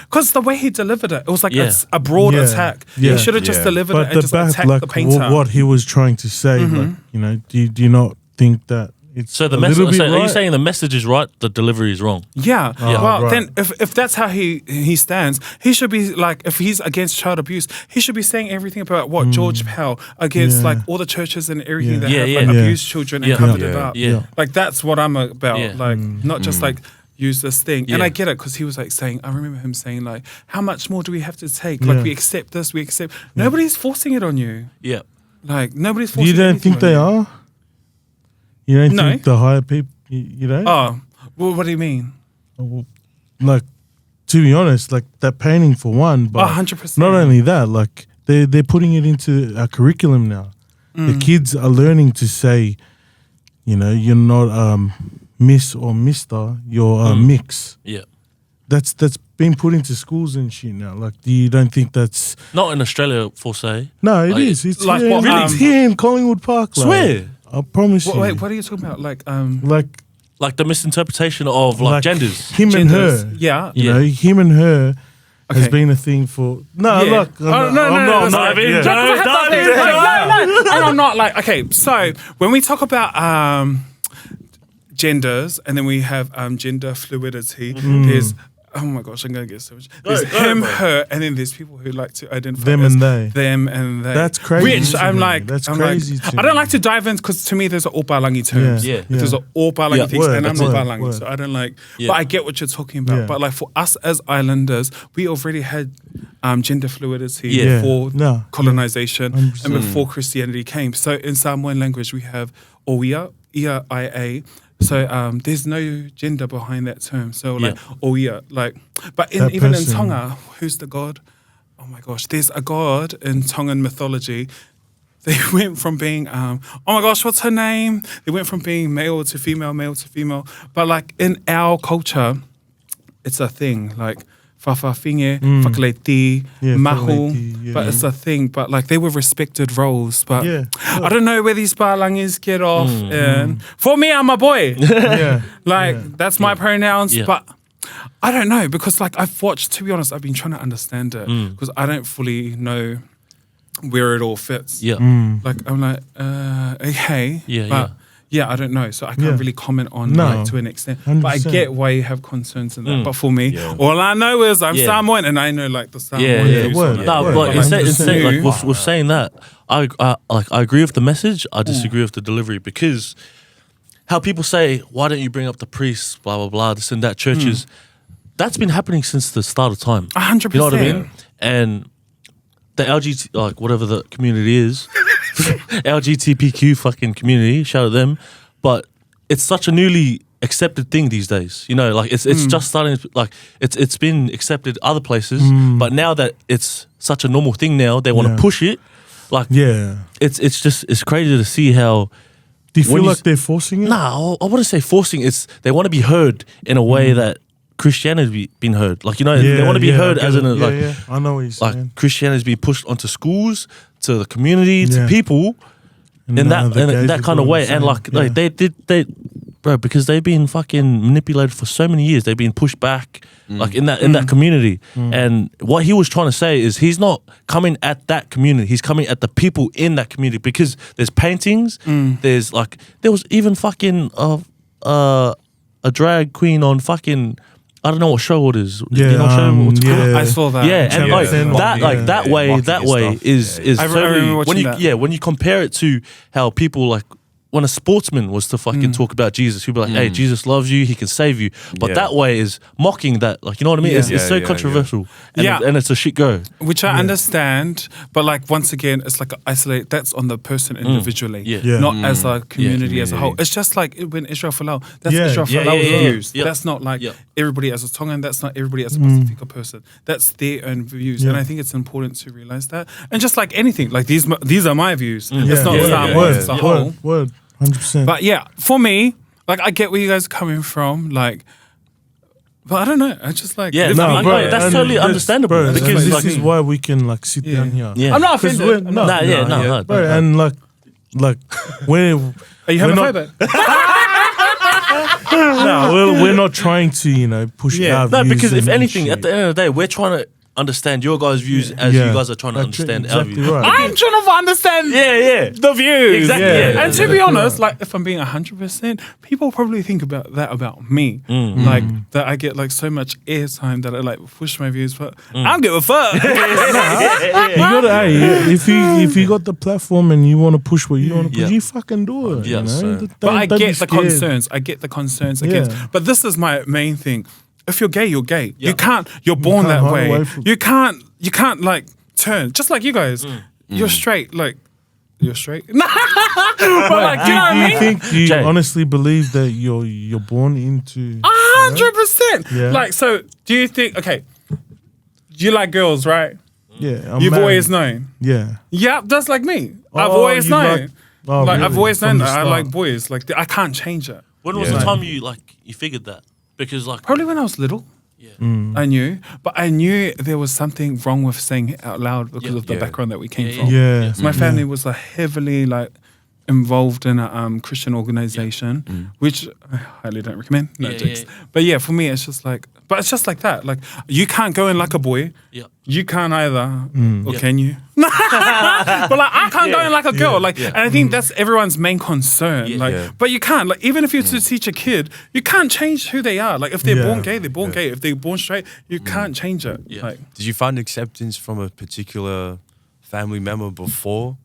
Because the way he delivered it was like a broad attack. He should have just delivered it and just attacked the painter. What he was trying to say, like, you know, do you not think that it's So the a little message? bit Are you right? saying the message is right, the delivery is wrong? Yeah. Well, right. then if that's how he stands, he should be like, if he's against child abuse, he should be saying everything about what George Powell against like all the churches and everything that have abused children and covered it up. Like that's what I'm about. Like not just like use this thing. And I get it because he was like saying, I remember him saying like, how much more do we have to take? Like we accept this, we accept. Nobody's forcing it on you. Yeah. Like nobody's forcing it. You don't think they are? You don't No. think the higher people, you know? Oh, well, what do you mean? Like, to be honest, like that painting for one, but 100%. not only that, like they're putting it into our curriculum now. The kids are learning to say, you know, you're not Miss or Mister, you're mix. Yeah. That's been put into schools and shit now. Like, you don't think that's... Not in Australia, for say. No, it Like, is. It's like here, what, it's here in Collingwood Park. Like, Swear. I promise you. Wait, what are you talking about? Like, Like the misinterpretation of like genders. Him genders. and her. Yeah. You know, him and her has Okay. been a thing for... No, Yeah. look. No, I'm not. And I'm not like, okay, so when we talk about genders, and then we have gender fluidity. There's oh my gosh, I'm gonna get so much. There's him, her, and then there's people who like to identify them as and they. them and they. That's crazy. Which to I'm me. like, That's I'm crazy. like, to I don't me. like to dive in because to me there's all Balangi terms. Yeah. There's all Balangi things, word, and I'm that's not it, Balangi, word. so I don't like. Yeah. But I get what you're talking about. Yeah. But like for us as islanders, we already had gender fluidity Yeah. before No. colonization 100%. and before Christianity came. So in Samoan language, we have Oia, Ia. So there's no gender behind that term. So like Oia, like, but That even in person. Tonga, who's the god? Oh my gosh, there's a god in Tongan mythology. They went from being, oh my gosh, what's her name? They went from being male to female. But like in our culture, it's a thing. Like whawhawhinge, whakaleti, mahu. whakaleti, yeah. But it's a thing. But like they were respected roles. But Yeah. I don't know where these Palangis get off. And for me, I'm a boy. Yeah. Like that's my pronouns. Yeah. But I don't know because like I've watched, to be honest, I've been trying to understand it because I don't fully know where it all fits. Yeah. Like I'm like, okay. Yeah, But yeah, I don't know. So I can't Yeah. really comment on No. like to an extent. But I 100%. get why you have concerns in that. But for me, all I know is I'm Yeah. Samoan and I know like the Samoan. Yeah, views word. on it. No, Yeah. but Yeah. instead, like 100%. with saying that, I agree with the message. I disagree with the delivery because how people say, "Why don't you bring up the priests?" Blah blah blah. This and that. Churches. That's been happening since the start of time. 100%. You know what I mean? And the LGBT, like whatever the community is, LGBTQ fucking community. Shout out them. But it's such a newly accepted thing these days. You know, like it's just starting. Like it's been accepted other places, but now that it's such a normal thing now, they want to Yeah. push it. Like Yeah. it's crazy to see how. Do you When feel you like they're forcing it? Nah, I wouldn't say forcing. It's they want to be heard in a way that Christianity's been heard. Like you know, they want to be heard I get as in a, it. Yeah, like yeah. I know what you're saying. like Christianity's being pushed onto schools, to the community, to Yeah. people in now that the gays that are kind of doing way. the And same. like they bro, because they've been fucking manipulated for so many years. They've been pushed back like in that community. And what he was trying to say is he's not coming at that community. He's coming at the people in that community because there's paintings. There's like there was even fucking a drag queen on fucking I don't know what show it is. Yeah, you know what show what's it called? yeah. I saw that. Yeah, and like Yeah. that, like that way, Mocking that and way stuff. is Yeah, I totally remember when watching you that. when you compare it to how people like when a sportsman was to fucking talk about Jesus, he'd be like, "Hey, Jesus loves you, he can save you," but Yeah. that way is mocking that, like you know what I mean? Yeah. It's so Yeah, yeah, controversial, and Yeah. and it's a shit go. Which I understand, but like once again, it's like isolate. That's on the person individually, Yeah. Yeah. not as a community as a whole. community. It's just like when Israel Folau, that's Yeah. Israel Yeah, Folau's yeah, yeah. views. Yeah. That's not like Yeah. everybody as a Tongan. That's not everybody as a Pacifica person. That's their own views, Yeah. and I think it's important to realize that. And just like anything, like these are my views. Yeah. It's not Yeah, Samoan yeah, Word, as a whole. word, 100%. But yeah, for me, like I get where you guys are coming from, like. But I don't know. I just like Yeah, if no, we- bro, that's and totally understandable, bro, because this like- is why we can like sit down here. Yeah. I'm not 'Cause offended. we're- I'm no, not- no, Bro, and like we're Are you we're not- homophobic? no, we're not trying to push Yeah. our No, views because if and anything, shit. at the end of the day, we're trying to understand your guys' views as Yeah. you guys are trying to Like, understand our exactly views. right. I'm trying to understand Yeah. the views. Exactly, yeah. And to be Exactly honest, right. like if I'm being 100%, people probably think about that about me. Like that I get like so much airtime that I like push my views, but I don't give a fuck. You gotta, if you got the platform and you want to push what you want to push, you fucking do it. Yeah, you know? so- Don't- But I don't be get the scared. concerns. I get the concerns against. Yeah. But this is my main thing. If you're gay, you're gay. Yeah. You can't. You're born can't that hide way. away from- You can't. You can't like turn. Just like you guys. You're straight. Like you're straight. But like, do you know what I Do you mean? think you Jay. honestly believe that you're born into? 100%. Yeah. Like, so do you think? Okay, you like girls, right? Yeah, I'm You've married. always known. Yeah. Yeah, that's like me. I've Oh, always you known. like- oh, like I've really? always From known the that I start. like boys. Like I can't change it. When was Yeah. the time you figured that? Because like Probably when I was little. yeah. I knew, but I knew there was something wrong with saying it out loud because Yeah. of the Yeah. background that we came Yeah, from. Yeah. So my family was like heavily like involved in a Christian organization, which I highly don't recommend. No Yeah, jokes. yeah. But yeah, for me, it's just like But it's just like that. Like, you can't go in like a boy. Yeah. You can't either. Or can you? But like, I can't go in like a girl. Like, and I think that's everyone's main concern. But you can't. Like, even if you're to teach a kid, you can't change who they are. Like, if they're born gay, they're born gay. If they're born straight, you can't change it. Yeah. Like, Did you find acceptance from a particular family member before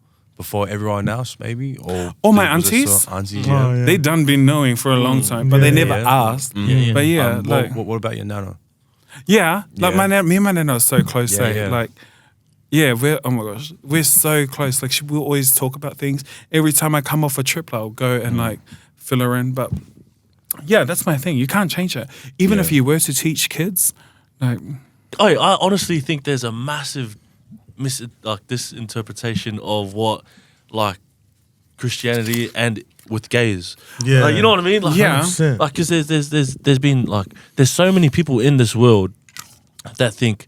everyone else, maybe? Or my was it aunties? so- aunties, Oh, yeah. they done been knowing for a long time, but they never asked. But like, what about your nana? Like me and my nana are so close. Like, we're oh my gosh, we're so close. Like, we'll always talk about things. Every time I come off a trip, I'll go and like fill her in. But yeah, that's my thing. You can't change it. Even if you were to teach kids, like, I honestly think there's a massive disinterpretation of what like Christianity and with gays. Yeah. Like, you know what I mean? Like, 100%. like, because there's been like there's so many people in this world that think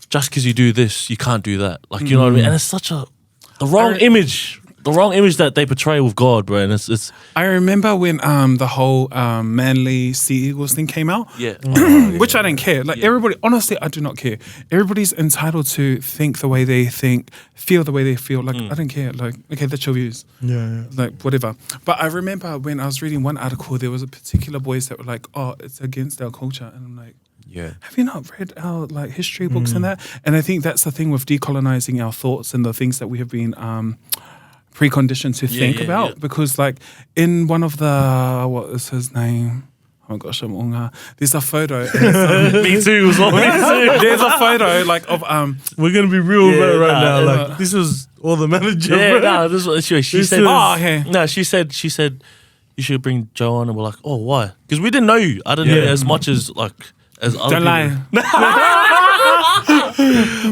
just because you do this you can't do that. Like, you know what I mean? And it's such the wrong image that they portray with God, bro. And it's I remember when the whole Manly Sea Eagles thing came out. Which I didn't care. Like, everybody, honestly, I do not care. Everybody's entitled to think the way they think, feel the way they feel. Like, I don't care. Like, okay, that's your views. Yeah. Like, whatever. But I remember when I was reading one article, there was a particular boys that were like, oh, it's against our culture. And I'm like, have you not read our like history books and that? And I think that's the thing with decolonizing our thoughts and the things that we have been preconditioned to think about, because like in one of the, what is his name? Oh my gosh, I'm unga. There's a photo. me too. Was all There's a photo like of We're gonna be real about it right now. nah. Like, this was all the manager. Yeah, bro. no, this is what she said. is- oh, okay. No, she said you should bring Joe on, and we're like, oh, why? Because we didn't know you. I didn't know as much as other Don't people. lie.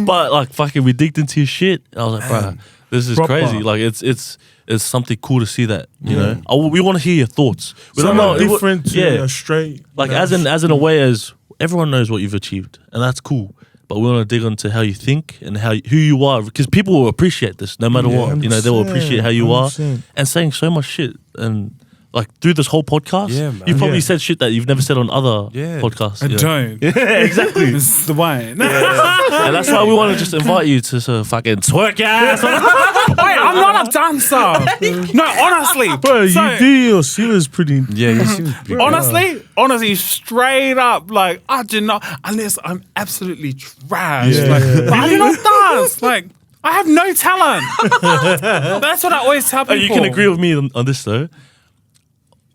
But like, fucking, we digged into your shit. I was like, bro, this is Proper. crazy. Like, it's something cool to see that. You know, we want to hear your thoughts. We don't know different to a straight. like you know, as in a way as everyone knows what you've achieved, and that's cool. But we want to dig into how you think and who you are, because people will appreciate this no matter what. You know, they will appreciate how you are, 100%. and saying so much shit and. Like, through this whole podcast, man. you've probably said shit that you've never said on other podcasts. I don't. Yeah, exactly. This is the way. And that's why we want to just invite you to fucking twerk your ass. Wait, I'm not a dancer. No, honestly. Bro, So- you do your Sila's pretty. Yeah, you seem big. Honestly, straight up, like, I do not, unless I'm absolutely trash. Yeah, like, yeah. but I do not dance. Like, I have no talent. That's what I always tell people. You can agree with me on this though.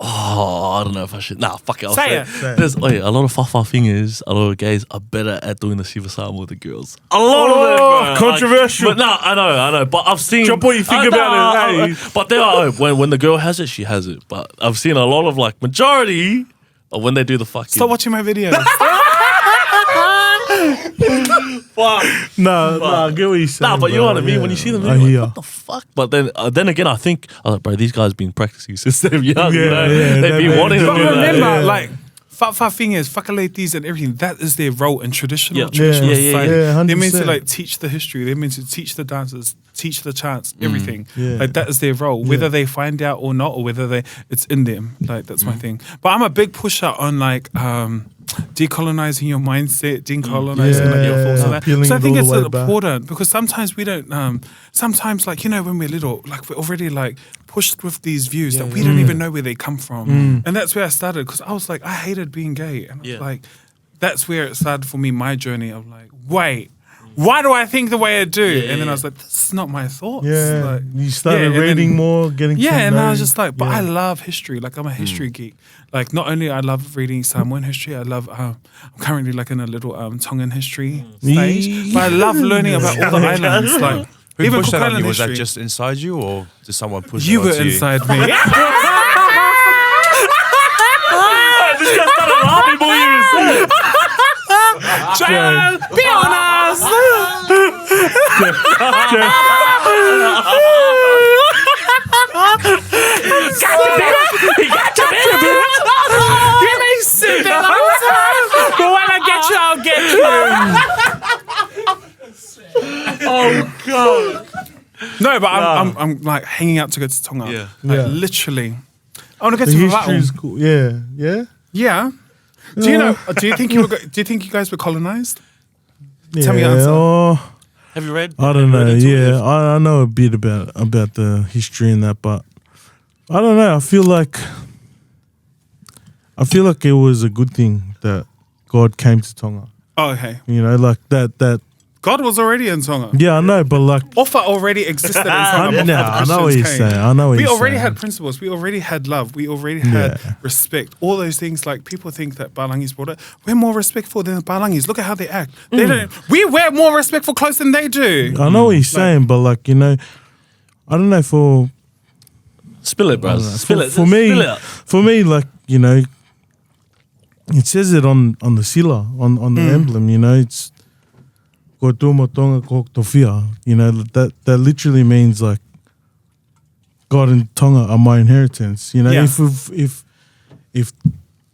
Oh, I don't know if I should. Nah, fuck it. I'll Say say it. There's a lot of fafa fingers, a lot of gays are better at doing the Shiva Sama with the girls. A lot of them, bro. Controversial. But no, I know. But I've seen. Drop what you think about it, hey. But they are when the girl has it, she has it. But I've seen a lot of like majority of when they do the fucking. Stop watching my videos. Fuck. No, I get what you're saying. Nah, but you know what I mean? Yeah. When you see them, I you're hear. like, what the fuck? But then again, I think, bro, these guys been practicing since they're young. Yeah, You know? yeah, They've they've been been wanting to But do that. remember, Yeah. like, fingers, ladies and everything, that is their role in traditional Yeah. Yeah, society. yeah, They're meant to 100%. like teach the history, they're meant to teach the dancers, teach the chants, everything. Yeah. Like, that is their role, whether they find out or not, or whether it's in them. Like, that's my thing. But I'm a big pusher on like decolonizing your mindset, decolonizing like your thoughts and that. peeling So I it think all it's the way back. important, because sometimes we don't sometimes, like, you know, when we're little, like, we're already like pushed with these views that we don't even know where they come from. And that's where I started, because I was like, I hated being gay. And I was like, that's where it started for me, my journey of like, wait, why do I think the way I do? And then I was like, this is not my thoughts. Yeah, Like, you started and then- reading more, getting to and know. I was just like, but Yeah. I love history. Like, I'm a history geek. Like, not only I love reading Samoan history, I love, I'm currently like in a little Tongan history stage, but I love learning about all the islands. Like, Who even pushed Cook that on Island you? Was that history. just inside you, or did someone push You it were onto inside me. This guy started laughing more you said it. Child, be honest. He got you, baby. You may sit there all the time, but when I get you, I'll get you. Oh god. No, but I'm like hanging out to go to Tonga. Yeah. Like, Yeah. literally. I want to go The to history Regrounding. is cool. Yeah, yeah. Yeah. Do you know? Do you think you guys were colonized? Yeah, Tell me your answer. Have you read? I don't know. read into it? Yeah, I know a bit about the history and that, but I don't know. I feel like it was a good thing that God came to Tonga. Oh, okay. You know, like that. God was already in Tonga. Yeah, I know, but like. Offa already existed in Tonga before the I know what Christians you're came. saying. I know what We you're already saying. had principles. We already had love. We already had Yeah. respect. All those things, like people think that Balangis brought it. We're more respectful than the Balangis. Look at how they act. They don't. We wear more respectful clothes than they do. I know what you're saying, but like, you know, I don't know for. Spill it, bro. Spill it. For me, Spill it. for me, like, you know, it says it on the sila, on the emblem. You know, it's ko tuma tonga ko tofia. You know, that literally means like God and Tonga are my inheritance. You know, Yeah. if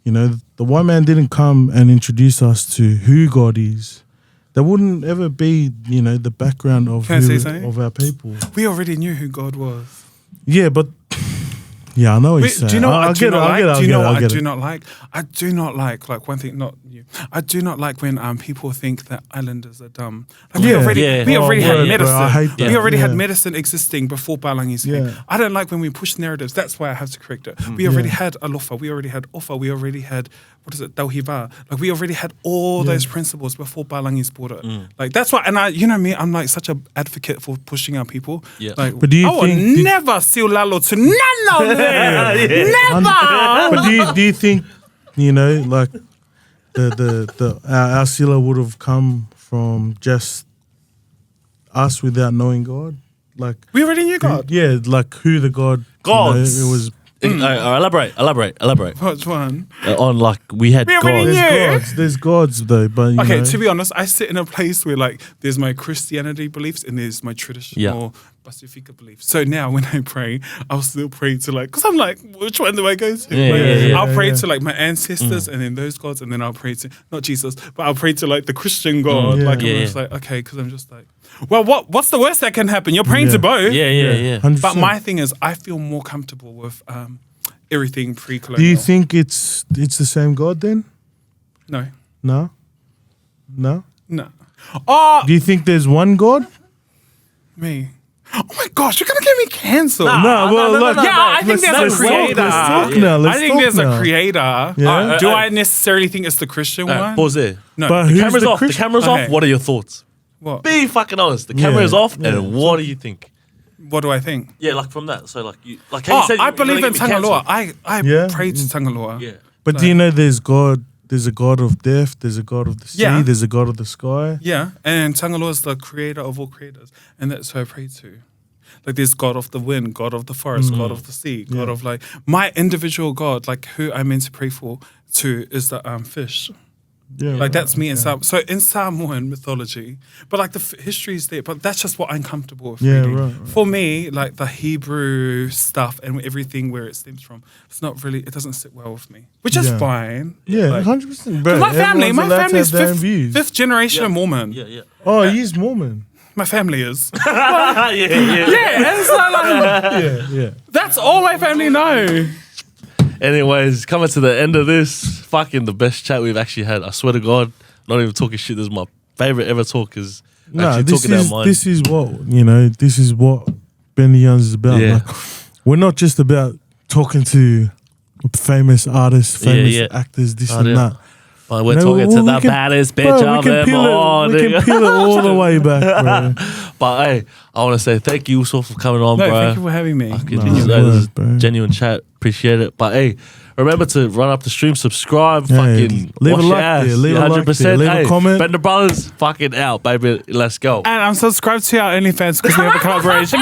you know the white man didn't come and introduce us to who God is, there wouldn't ever be, you know, the background of Can I say something? of our people. We already knew who God was. Yeah, but yeah, I know what you're Wait, saying. do you know what I do not like? Do you know what I get do it. not like? I do not like one thing, not you. I do not like when people think that islanders are dumb. Like Yeah. we already Oh, had word, bro, medicine. I hate that. We already had Yeah. medicine existing before Balangis came. Yeah. I don't like when we push narratives. That's why I have to correct it. We already had alofa. We already had ofa. We already had tauhiva. Like we already had all those principles before Balangis brought it. Like that's why. And you know me, I'm like such an advocate for pushing our people. Yeah. Like, But do you I will think- never seal lalo to none of them. Never. But do you think, you know, like our sila would have come from just us without knowing God? Like We already knew God. yeah, like who the God Gods. You know, it was Elaborate. Which one? On like we had We already God. knew. there's gods though, but you Okay, know, to be honest, I sit in a place where like there's my Christianity beliefs and there's my traditional Pacifica beliefs. So now when I pray, I'll still pray to like, because I'm like, which one do I go to? Yeah, Like, yeah, I'll pray yeah. to like my ancestors and then those gods, and then I'll pray to not Jesus, but I'll pray to like the Christian God. Yeah. Like Yeah, I'm just yeah. like, okay, because I'm just like, well, what's the worst that can happen? You're praying Yeah. to both. Yeah. 100%. But my thing is, I feel more comfortable with everything pre-colonial. do you think it's the same God then? No. No. Oh, Do you think there's one God? me. Oh my gosh, you're gonna get me cancelled. Yeah, I think there's a creator. Let's talk now. I think there's a creator. Yeah. Do I necessarily think it's the Christian one? Pause there. No. But The who's camera's the off. The Christian? camera's Okay. off. What are your thoughts? What? Be fucking honest. The camera is off, Yeah. and what do you think? What do I think? Yeah, like from that. So like you, like how you Oh, said, I you're gonna believe in get me cancelled. Tangaloa. I Yeah. pray to Tangaloa. Yeah. But do you know there's God? There's a God of death. There's a God of the sea. Yeah. There's a God of the sky. Yeah, and Tangaloa is the creator of all creators, and that's who I pray to. Like there's God of the wind, God of the forest, God of the sea, God of like my individual God, like who I'm meant to pray to is the fish. Yeah, Like that's me in So in Samoan mythology, but like the history is there. But that's just what I'm comfortable with. Yeah, reading. right. For me, like the Hebrew stuff and everything where it stems from, it's not really. It doesn't sit well with me, which is Yeah. fine. Yeah, Like, 100%. Bro, my family everyone's allowed to family's have their own views. fifth generation Mormon. Yeah. Oh, he's Mormon. My family is. yeah. Yeah, and so like, Yeah. that's all my family know. Anyways, coming to the end of this, fucking the best chat we've actually had. I swear to God, not even talking shit. This is my favorite ever talk. Is No, actually this talking our is mind. this is what you know. This is what Benny Youngs is about. Yeah. Like, we're not just about talking to famous artists, famous yeah. actors, this Oh, and yeah. that. But we're No, talking we to the can- baddest Bro, bitch of them all. we can nigga. peel it all the way back, bro. But hey, I want to say thank you also for coming on, No, bro. thank you for having me. Fucking Nah, this word, is bro. genuine chat. Appreciate it. But hey, remember to run up the stream, subscribe, Yeah, fucking leave a wash like your ass. there, leave a like 100%. there, leave a Hey, comment. Bender Brothers, fucking out, baby. Let's go. And I'm subscribed to our OnlyFans because we have a collaboration.